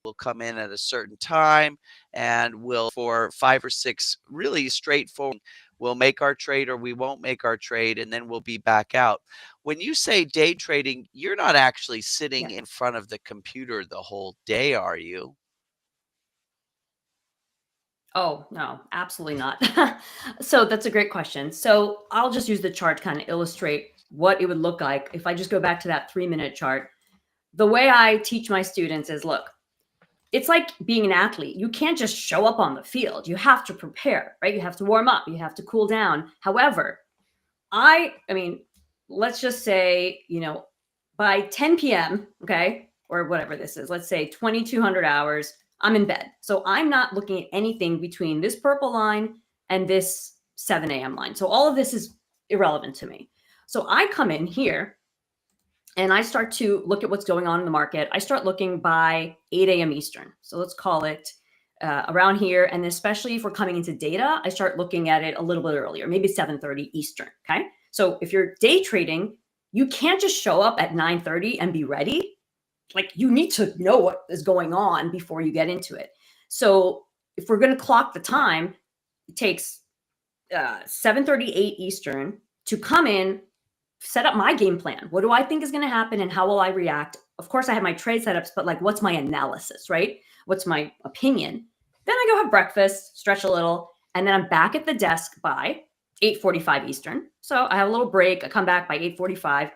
we'll come in at a certain time and we'll for 5 or 6 really straightforward. We'll make our trade or we won't make our trade and then we'll be back out. When you say day trading, you're not actually sitting in front of the computer the whole day, are you? Oh, no, absolutely not. So that's a great question. So I'll just use the chart to kind of illustrate what it would look like if I just go back to that 3-minute chart. The way I teach my students is, look, it's like being an athlete. You can't just show up on the field. You have to prepare, right? You have to warm up. You have to cool down. However, I mean, let's just say, by 10 p.m., okay, or whatever this is, let's say 2,200 hours, I'm in bed. So I'm not looking at anything between this purple line and this 7 a.m. line. So all of this is irrelevant to me. So I come in here and I start to look at what's going on in the market. I start looking by 8 a.m. Eastern. So let's call it around here. And especially if we're coming into data, I start looking at it a little bit earlier, maybe 7:30 Eastern. Okay. So if you're day trading, you can't just show up at 9:30 and be ready. Like you need to know what is going on before you get into it. So if we're going to clock the time, it takes 7:38 Eastern to come in, set up my game plan. What do I think is going to happen and how will I react? Of course, I have my trade setups, but like, what's my analysis, right? What's my opinion? Then I go have breakfast, stretch a little, and then I'm back at the desk by 8:45 Eastern. So I have a little break. I come back by 8:45.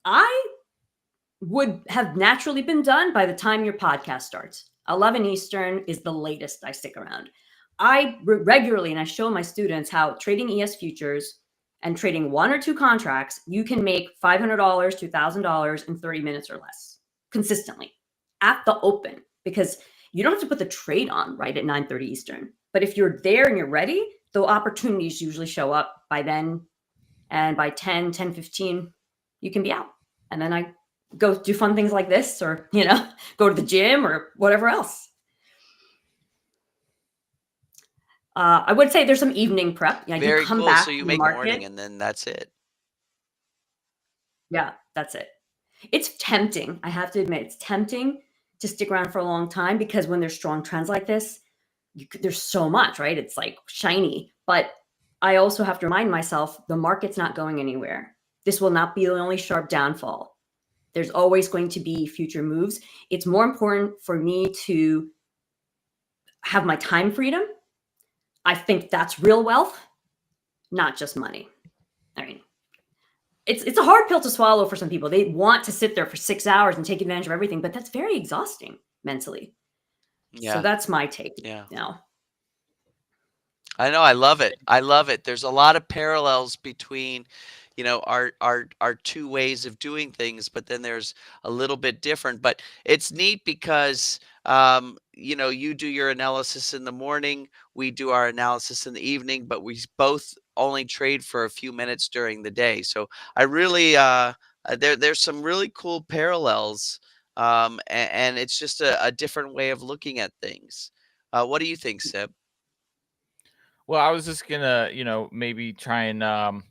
I would have naturally been done by the time your podcast starts. 11 Eastern is the latest I stick around. I regularly, and I show my students how trading ES futures and trading 1 or 2 contracts, you can make $500 to $1,000 in 30 minutes or less consistently at the open. Because, you don't have to put the trade on right at 9:30 Eastern. But if you're there and you're ready, the opportunities usually show up by then. And by 10:15, you can be out. And then I go do fun things like this, or, go to the gym or whatever else. I would say there's some evening prep. I do Very come cool. back So you to the make morning market. and then that's it. Yeah, that's it. It's tempting. I have to admit, it's tempting to stick around for a long time, because when there's strong trends like this, there's so much, right? It's like shiny. But I also have to remind myself the market's not going anywhere. This will not be the only sharp downfall. There's always going to be future moves. It's more important for me to have my time freedom. I think that's real wealth, not just money. I mean, it's a hard pill to swallow for some people. They want to sit there for 6 hours and take advantage of everything, but that's very exhausting mentally. So Yeah. that's my take Yeah. now. I know. I love it. I love it. There's a lot of parallels between, our two ways of doing things, but then there's a little bit different. But it's neat because, you do your analysis in the morning, we do our analysis in the evening, but we both only trade for a few minutes during the day. So I really, there's some really cool parallels, and it's just a different way of looking at things. What do you think, Seb? Well, I was just gonna, maybe try and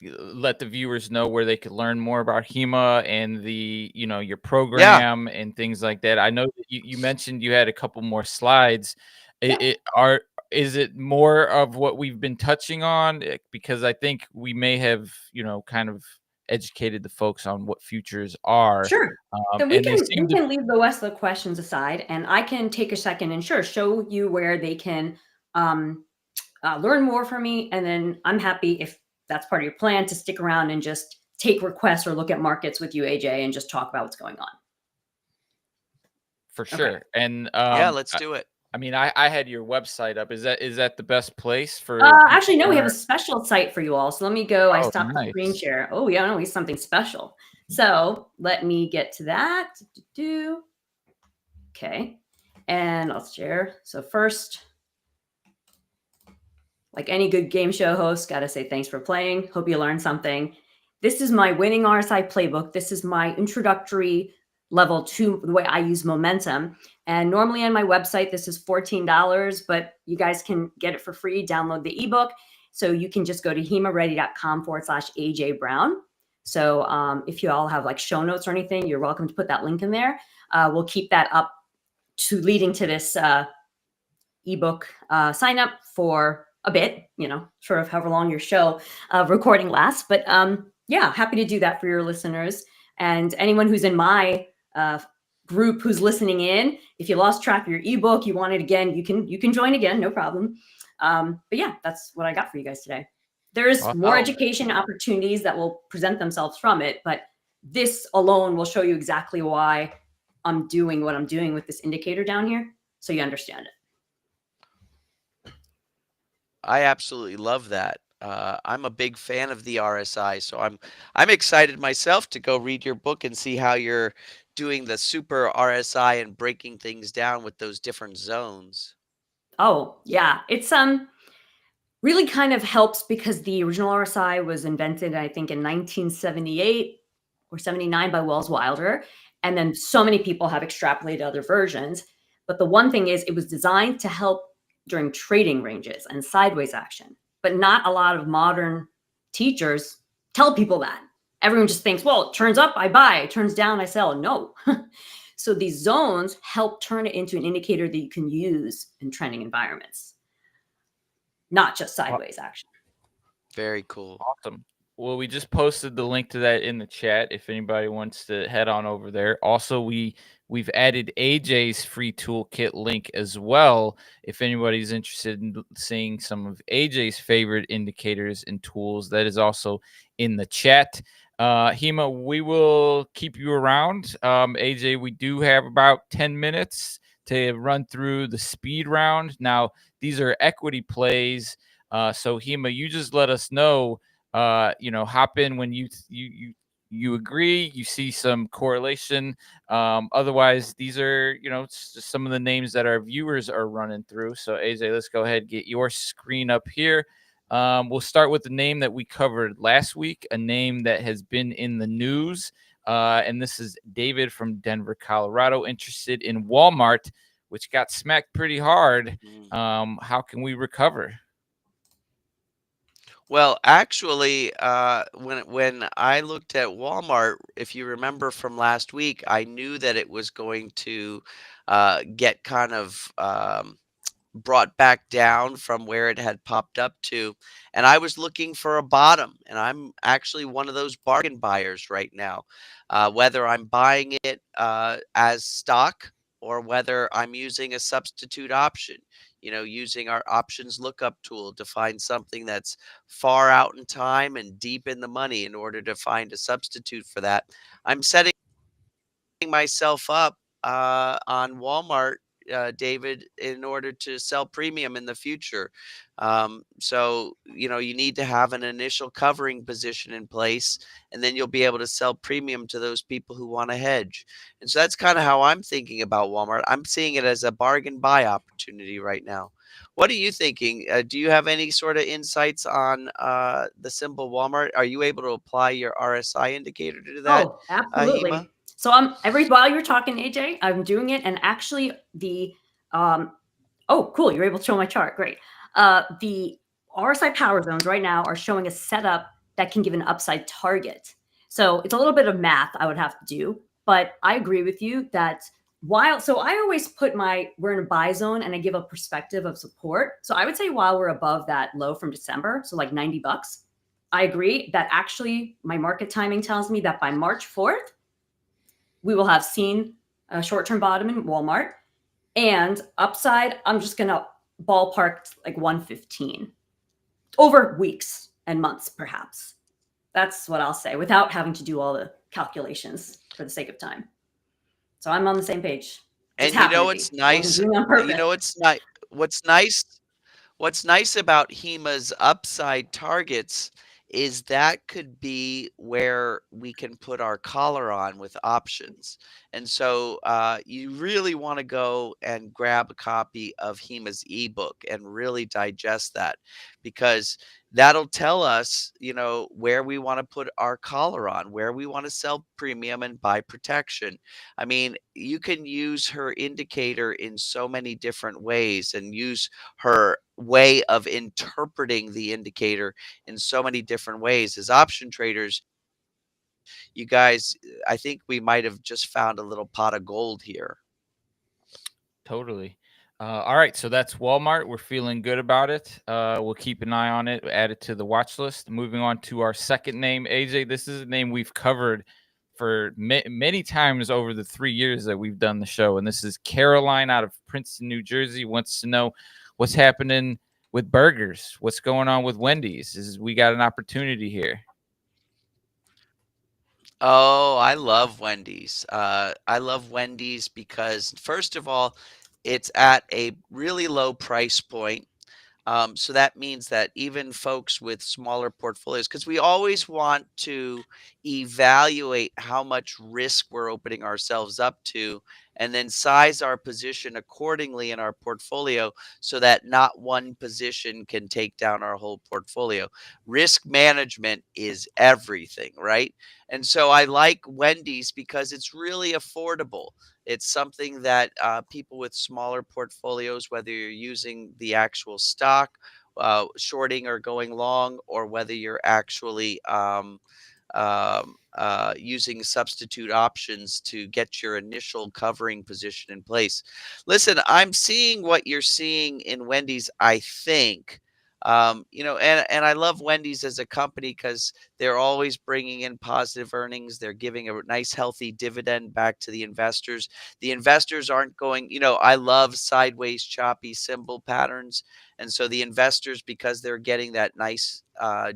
let the viewers know where they could learn more about Hima and your Yeah. program and things like that. I know that you mentioned you had a couple more slides. Yeah. Is it more of what we've been touching on? Because I think we may have, kind of educated the folks on what futures are. Sure. Then we And they can seem to. leave the rest of the questions aside, and I can take a second and show you where they can learn more from me. And then I'm happy, if that's part of your plan, to stick around and just take requests or look at markets with you, AJ, and just talk about what's going on. For Okay. sure. And Yeah, let's do it. I mean, I had your website up. Is that the best place for Actually, no, people we who have a special site for you all. So let me go. I Oh, stopped the screen nice. share. Oh, yeah, no, it's something special. So let me get to that. Okay. And I'll share. So first, like any good game show host, got to say thanks for playing. Hope you learned something. This is my winning RSI playbook. This is my introductory level to the way I use momentum. And normally on my website, this is $14, but you guys can get it for free. Download the ebook. So you can just go to himareddy.com/AJ Brown. So if you all have like show notes or anything, you're welcome to put that link in there. We'll keep that up to leading to this ebook sign up for a bit, sort of however long your show recording lasts. But yeah, happy to do that for your listeners. And anyone who's in my group who's listening in, if you lost track of your ebook, you want it again, you can join again, no problem. But yeah, that's what I got for you guys today. There's more education opportunities that will present themselves from it, but this alone will show you exactly why I'm doing what I'm doing with this indicator down here, so you understand it. I absolutely love that. I'm a big fan of the RSI, so I'm excited myself to go read your book and see how you're doing the super RSI and breaking things down with those different zones. Oh, yeah. It's really kind of helps because the original RSI was invented, I think, in 1978 or 79 by Wells Wilder. And then so many people have extrapolated other versions. But the one thing is, it was designed to help during trading ranges and sideways action. But not a lot of modern teachers tell people that. Everyone just thinks, well, it turns up, I buy. It turns down, I sell. No. So these zones help turn it into an indicator that you can use in trending environments, not just sideways action. Very cool. Awesome. Well, we just posted the link to that in the chat if anybody wants to head on over there. Also, we've added AJ's free toolkit link as well if anybody's interested in seeing some of AJ's favorite indicators and tools. That is also in the chat. Hima, we will keep you around. AJ, we do have about 10 minutes to run through the speed round. Now, these are equity plays. So Hima, you just let us know, hop in when you you agree, you see some correlation. Otherwise, these are, just some of the names that our viewers are running through. So AJ, let's go ahead and get your screen up here. We'll start with the name that we covered last week, a name that has been in the news. And this is David from Denver, Colorado, interested in Walmart, which got smacked pretty hard. Mm. How can we recover? Well, actually, when I looked at Walmart, if you remember from last week, I knew that it was going to get kind of brought back down from where it had popped up to. And I was looking for a bottom. And I'm actually one of those bargain buyers right now. Whether I'm buying it as stock or whether I'm using a substitute option, using our options lookup tool to find something that's far out in time and deep in the money in order to find a substitute for that. I'm setting myself up on Walmart, David, in order to sell premium in the future. So, you need to have an initial covering position in place, and then you'll be able to sell premium to those people who want to hedge. And so that's kind of how I'm thinking about Walmart. I'm seeing it as a bargain buy opportunity right now. What are you thinking? Do you have any sort of insights on the symbol Walmart? Are you able to apply your RSI indicator to that, Oh, Hima? absolutely. So while you're talking, AJ, I'm doing it, and actually um oh, cool, you're able to show my chart. Great. The RSI power zones right now are showing a setup that can give an upside target. So it's a little bit of math I would have to do, but I agree with you that I always we're in a buy zone and I give a perspective of support. So I would say while we're above that low from December, so like $90, I agree that actually my market timing tells me that by March 4th, we will have seen a short-term bottom in Walmart, and upside, I'm just going to ballpark like 115 over weeks and months, perhaps. That's what I'll say without having to do all the calculations for the sake of time. So I'm on the same page. Just And you happen know to what's be. Wasn't nice? doing it on You purpose. know what's nice? What's nice? What's nice about Hima's upside targets is that could be where we can put our collar on with options. And so you really want to go and grab a copy of Hima's ebook and really digest that, because that'll tell us, where we want to put our collar on, where we want to sell premium and buy protection. I mean, you can use her indicator in so many different ways and use her way of interpreting the indicator in so many different ways. As option traders, you guys, I think we might have just found a little pot of gold here. Totally. All right, so that's Walmart. We're feeling good about it. We'll keep an eye on it, add it to the watch list. Moving on to our second name, AJ. This is a name we've covered for many times over the 3 years that we've done the show, and this is Caroline out of Princeton, New Jersey. Wants to know what's happening with burgers. What's going on with Wendy's? We got an opportunity here. Oh, I love Wendy's. I love Wendy's because, first of all, it's at a really low price point. So that means that even folks with smaller portfolios, because we always want to evaluate how much risk we're opening ourselves up to, and then size our position accordingly in our portfolio so that not one position can take down our whole portfolio. Risk management is everything, right? And so I like Wendy's because it's really affordable. It's something that people with smaller portfolios, whether you're using the actual stock, shorting or going long, or whether you're actually using substitute options to get your initial covering position in place. Listen, I'm seeing what you're seeing in Wendy's, I think. And I love Wendy's as a company because they're always bringing in positive earnings. They're giving a nice, healthy dividend back to the investors. The investors aren't going, I love sideways, choppy symbol patterns. And so the investors, because they're getting that nice,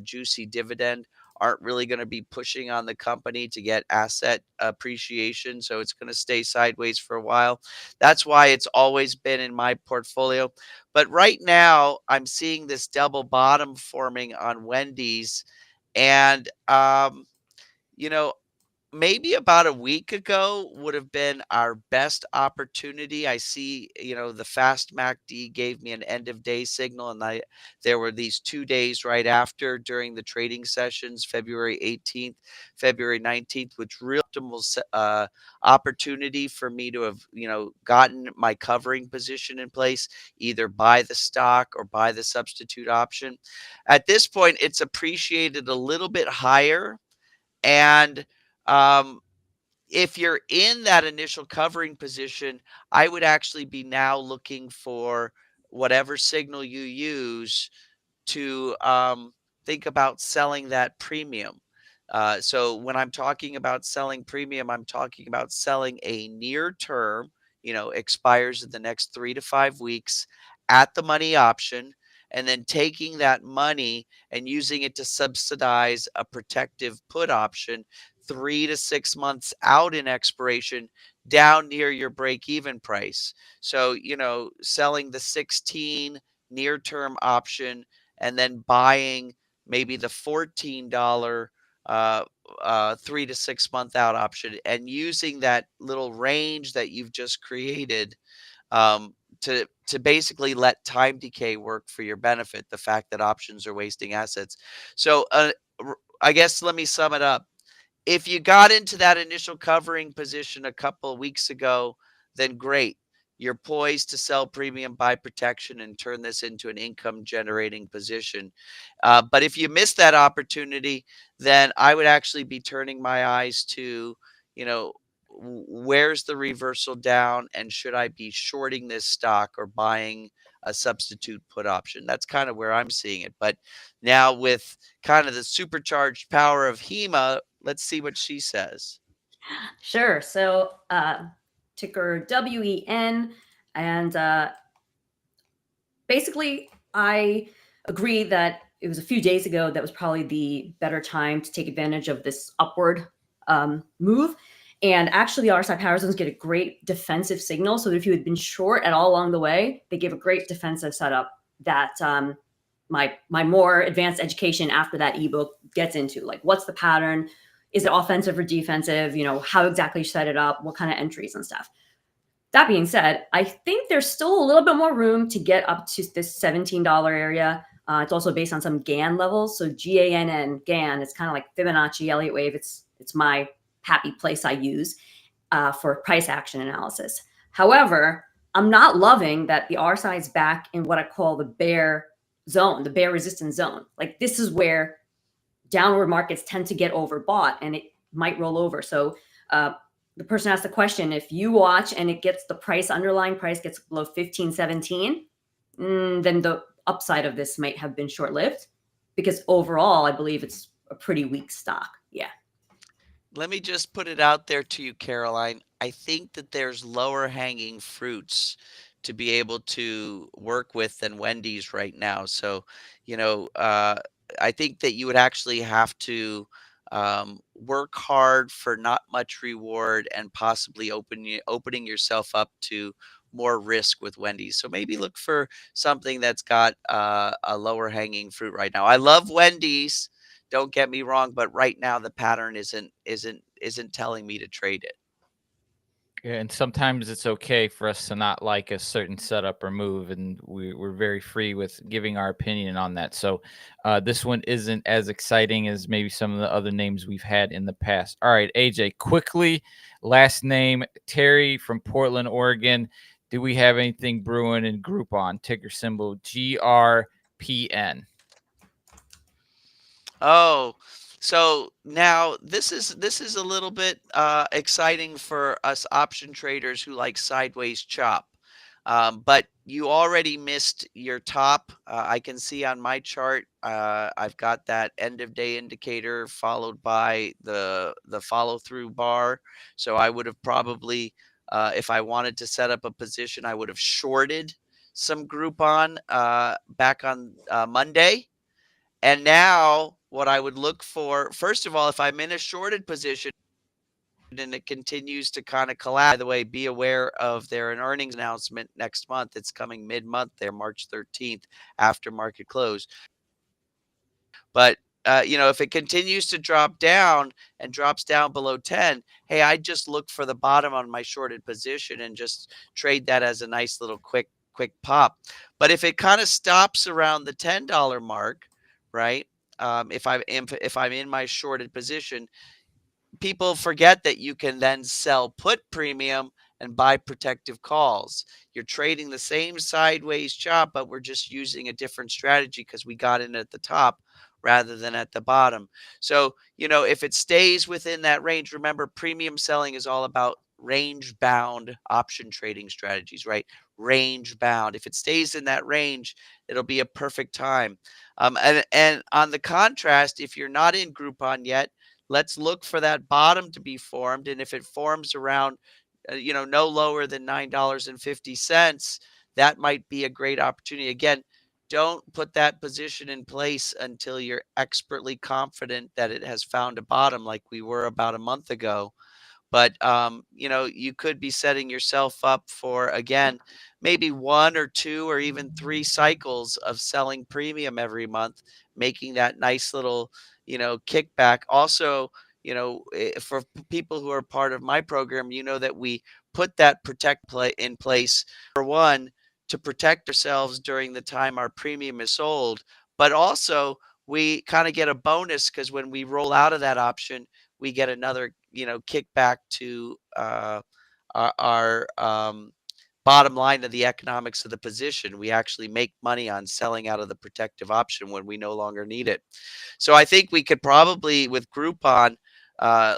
juicy dividend, aren't really going to be pushing on the company to get asset appreciation. So it's going to stay sideways for a while. That's why it's always been in my portfolio. But right now, I'm seeing this double bottom forming on Wendy's. And, maybe about a week ago would have been our best opportunity. I see, the fast MACD gave me an end of day signal, and there were these 2 days right after during the trading sessions, February 18th, February 19th, which real optimal opportunity for me to have, gotten my covering position in place, either buy the stock or buy the substitute option. At this point, it's appreciated a little bit higher, and um, if you're in that initial covering position, I would actually be now looking for whatever signal you use to think about selling that premium. So when I'm talking about selling premium, I'm talking about selling a near term, expires in the next 3 to 5 weeks at the money option, and then taking that money and using it to subsidize a protective put option 3 to 6 months out in expiration down near your break even price. So, selling the 16 near term option and then buying maybe the $14 uh, 3 to 6 month out option, and using that little range that you've just created um, to basically let time decay work for your benefit. The fact that options are wasting assets. So I guess let me sum it up. If you got into that initial covering position a couple of weeks ago, then great. You're poised to sell premium, buy protection, and turn this into an income generating position. But if you miss that opportunity, then I would actually be turning my eyes to, you know, where's the reversal down, and should I be shorting this stock or buying a substitute put option? That's kind of where I'm seeing it. But now with kind of the supercharged power of Hima, let's see what she says. Sure. So ticker WEN. And basically, I agree that it was a few days ago that was probably the better time to take advantage of this upward move. And actually, the RSI power zones get a great defensive signal. So if you had been short at all along the way, they give a great defensive setup that my more advanced education after that ebook gets into. Like, what's the pattern? Is it offensive or defensive? How exactly you set it up, what kind of entries and stuff. That being said, I think there's still a little bit more room to get up to this $17 area. It's also based on some GAN levels. So GAN, GAN, it's kind of like Fibonacci, Elliott wave. It's my happy place I use for price action analysis. However, I'm not loving that the RSI is back in what I call the bear zone, the bear resistance zone. Like, this is where downward markets tend to get overbought and it might roll over. So the person asked the question, if you watch and it gets the underlying price gets below 15, 17, then the upside of this might have been short-lived, because overall, I believe it's a pretty weak stock. Yeah. Let me just put it out there to you, Caroline. I think that there's lower hanging fruits to be able to work with than Wendy's right now. So, I think that you would actually have to work hard for not much reward, and possibly opening yourself up to more risk with Wendy's. So maybe look for something that's got a lower hanging fruit right now. I love Wendy's. Don't get me wrong, but right now the pattern isn't telling me to trade it. Yeah, and sometimes it's okay for us to not like a certain setup or move, and we're very free with giving our opinion on that. So this one isn't as exciting as maybe some of the other names we've had in the past. All right, AJ, quickly, last name, Terry from Portland, Oregon. Do we have anything brewing in Groupon? Ticker symbol GRPN. Oh, so now this is a little bit exciting for us option traders who like sideways chop. But you already missed your top. I can see on my chart, I've got that end of day indicator followed by the follow through bar. So I would have probably, if I wanted to set up a position, I would have shorted some Groupon back on Monday. And now what I would look for, first of all, if I'm in a shorted position and it continues to kind of collapse, by the way, be aware of their earnings announcement next month. It's coming mid-month there, March 13th, after market close. But if it continues to drop down and drops down below 10, hey, I just look for the bottom on my shorted position and just trade that as a nice little quick pop. But if it kind of stops around the $10 mark, right? If I'm in my shorted position, people forget that you can then sell put premium and buy protective calls. You're trading the same sideways chop, but we're just using a different strategy because we got in at the top rather than at the bottom. So, if it stays within that range, remember, premium selling is all about range bound option trading strategies, right? Range bound. If it stays in that range, it'll be a perfect time. And on the contrast, if you're not in Groupon yet, let's look for that bottom to be formed. And if it forms around, no lower than $9.50, that might be a great opportunity. Again, don't put that position in place until you're expertly confident that it has found a bottom like we were about a month ago. But you could be setting yourself up for, again, maybe one or two or even three cycles of selling premium every month, making that nice little, kickback. Also, for people who are part of my program, that we put that protect play in place, for one, to protect ourselves during the time our premium is sold, but also we kind of get a bonus because when we roll out of that option, we get another, kickback to our bottom line of the economics of the position. We actually make money on selling out of the protective option when we no longer need it. So I think we could probably, with Groupon,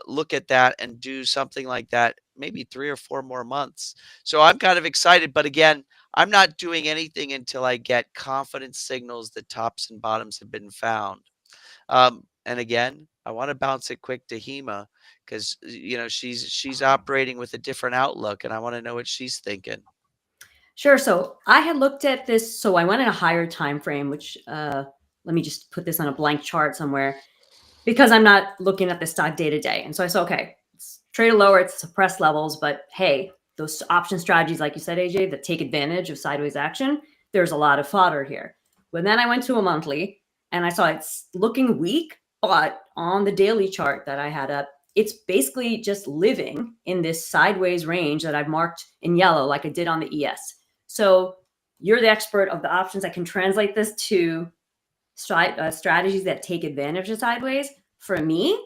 look at that and do something like that, maybe 3 or 4 more months. So I'm kind of excited. But again, I'm not doing anything until I get confidence signals that tops and bottoms have been found. And again, I want to bounce it quick to Hema because she's operating with a different outlook, and I want to know what she's thinking. Sure. So I had looked at this. So I went in a higher time frame, which let me just put this on a blank chart somewhere because I'm not looking at the stock day to day. And so I said, okay, it's traded lower, it's suppressed levels, but hey, those option strategies, like you said, AJ, that take advantage of sideways action, there's a lot of fodder here. But then I went to a monthly and I saw it's looking weak, but on the daily chart that I had up, it's basically just living in this sideways range that I've marked in yellow, like I did on the ES. So you're the expert of the options. I can translate this to strategies that take advantage of sideways. For me,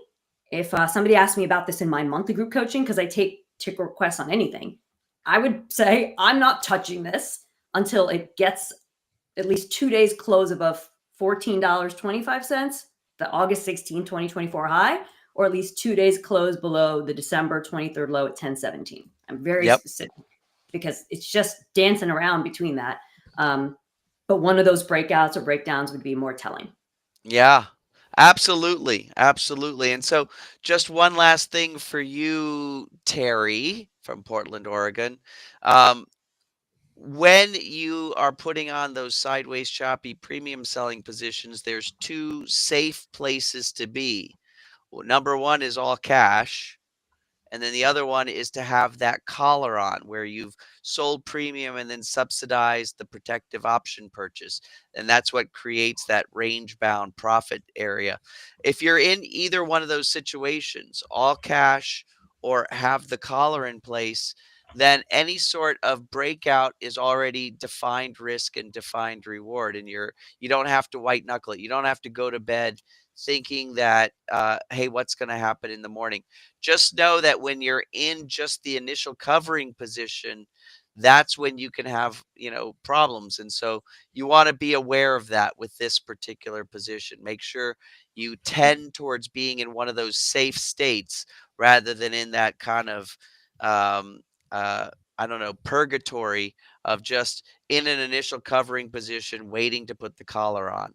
if somebody asked me about this in my monthly group coaching, because I take requests on anything, I would say I'm not touching this until it gets at least 2 days close above $14.25, the August 16, 2024 high, or at least 2 days close below the December 23rd low at 1017. I'm very specific because it's just dancing around between that. But one of those breakouts or breakdowns would be more telling. Yeah, absolutely. Absolutely. And so just one last thing for you, Terry from Portland, Oregon. When you are putting on those sideways choppy premium selling positions, there's two safe places to be. Well, number one is all cash. And then the other one is to have that collar on where you've sold premium and then subsidized the protective option purchase. And that's what creates that range bound profit area. If you're in either one of those situations, all cash or have the collar in place, then any sort of breakout is already defined risk and defined reward. And you don't have to white knuckle it. You don't have to go to bed thinking that, hey, what's going to happen in the morning? Just know that when you're in just the initial covering position, that's when you can have, problems. And so you want to be aware of that with this particular position. Make sure you tend towards being in one of those safe states rather than in that kind of, um, I don't know, purgatory of just in an initial covering position, waiting to put the collar on.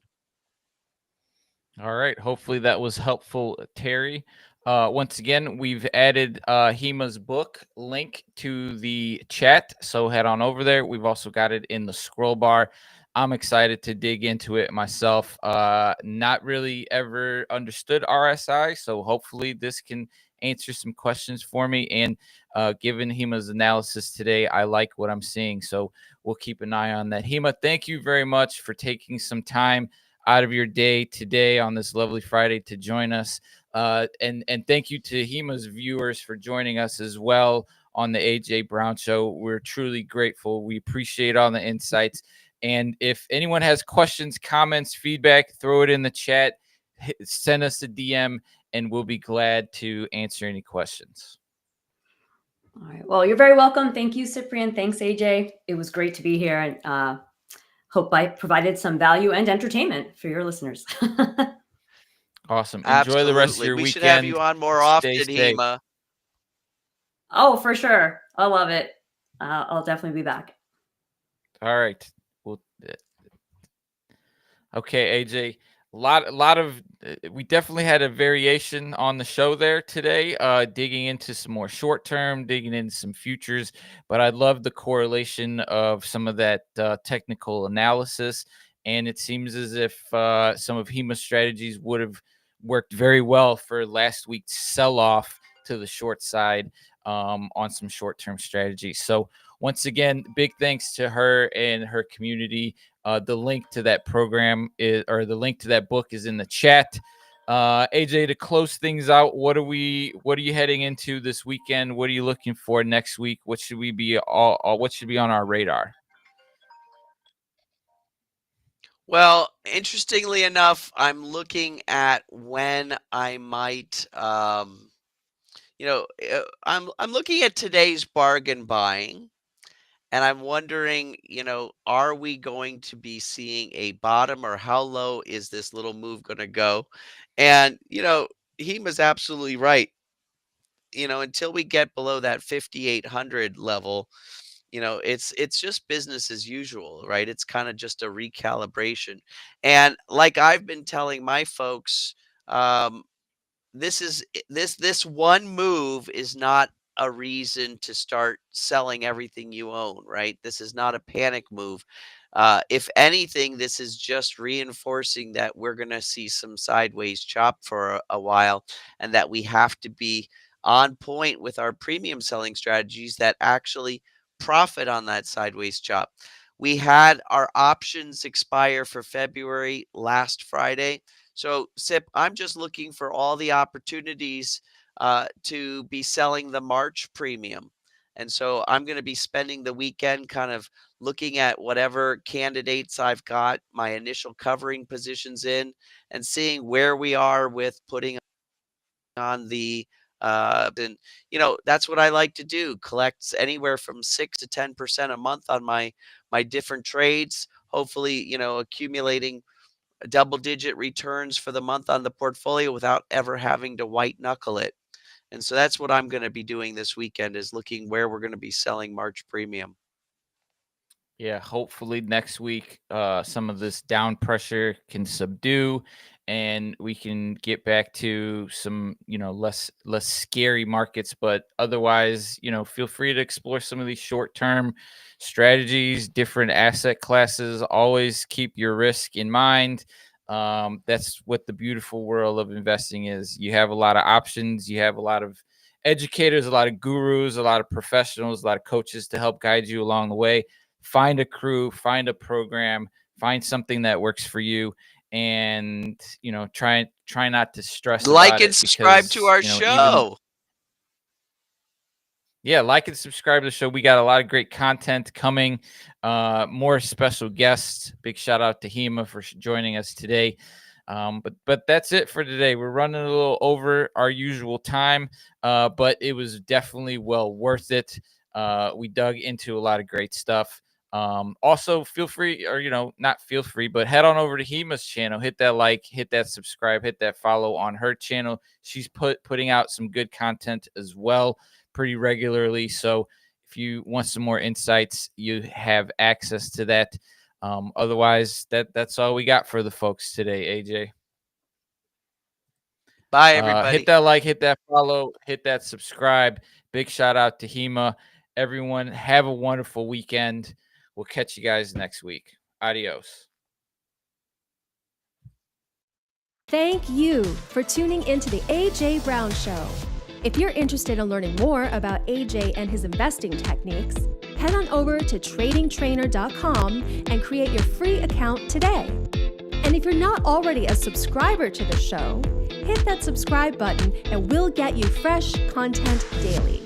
All right. Hopefully that was helpful, Terry. Once again, we've added Hima's book link to the chat. So head on over there. We've also got it in the scroll bar. I'm excited to dig into it myself. Not really ever understood RSI. So hopefully this can answer some questions for me. And given Hima's analysis today, I like what I'm seeing. So we'll keep an eye on that. Hima, thank you very much for taking some time out of your day today on this lovely Friday to join us. And thank you to Hima's viewers for joining us as well on the AJ Brown Show. We're truly grateful. We appreciate all the insights. And if anyone has questions, comments, feedback, throw it in the chat. Send us a DM, and we'll be glad to answer any questions. All right. Well, you're very welcome. Thank you, Cyprian. Thanks, AJ. It was great to be here, and hope I provided some value and entertainment for your listeners. Awesome. Enjoy the rest of Absolutely. your We weekend. should have you on more Stay often, safe. Hima. Oh, for sure. I love it. I'll definitely be back. All right. Well, okay, AJ. A lot of we definitely had a variation on the show there today, digging into some more short term, digging into some futures, but I love the correlation of some of that technical analysis, and it seems as if some of Hima's strategies would have worked very well for last week's sell off to the short side on some short term strategies. So once again, big thanks to her and her community. The link to that program or the link to that book is in the chat. AJ, to close things out, what are you heading into this weekend? What are you looking for next week? What should we be what should be on our radar? Well, interestingly enough, I'm looking at when I might, I'm looking at today's bargain buying. And I'm wondering, are we going to be seeing a bottom, or how low is this little move going to go? And, Hima's absolutely right. Until we get below that 5,800 level, it's just business as usual, right? It's kind of just a recalibration. And like I've been telling my folks, um, this one move is not a reason to start selling everything you own, right? This is not a panic move. If anything, this is just reinforcing that we're going to see some sideways chop for a while, and that we have to be on point with our premium selling strategies that actually profit on that sideways chop. We had our options expire for February last Friday. So, Sip, I'm just looking for all the opportunities to be selling the March premium. And so I'm going to be spending the weekend kind of looking at whatever candidates I've got my initial covering positions in, and seeing where we are with putting on the and that's what I like to do. Collects anywhere from 6 to 10% a month on my different trades, hopefully, accumulating double-digit returns for the month on the portfolio without ever having to white knuckle it. And so that's what I'm going to be doing this weekend, is looking where we're going to be selling March premium. Yeah, hopefully next week some of this down pressure can subdue, and we can get back to some, less scary markets. But otherwise, feel free to explore some of these short-term strategies, different asset classes. Always keep your risk in mind. That's what the beautiful world of investing is. You have a lot of options. You have a lot of educators, a lot of gurus, a lot of professionals, a lot of coaches to help guide you along the way. Find a crew, find a program, find something that works for you, and try not to stress Like about and it, subscribe to our even show. yeah, like and subscribe to the show. We got a lot of great content coming, more special guests. Big shout out to Hima for joining us today. But that's it for today. We're running a little over our usual time, but it was definitely well worth it. We dug into a lot of great stuff. Also feel free, or not feel free, but head on over to Hima's channel, hit that like, hit that subscribe, hit that follow on her channel. She's putting out some good content as well pretty regularly. So if you want some more insights, you have access to that. Otherwise, that's all we got for the folks today, AJ. Bye, everybody. Hit that like, hit that follow, hit that subscribe. Big shout out to Hima. Everyone, have a wonderful weekend. We'll catch you guys next week. Adios. Thank you for tuning into the AJ Brown Show. If you're interested in learning more about AJ and his investing techniques, head on over to tradingtrainer.com and create your free account today. And And if you're not already a subscriber to the show, hit that subscribe button and we'll get you fresh content daily.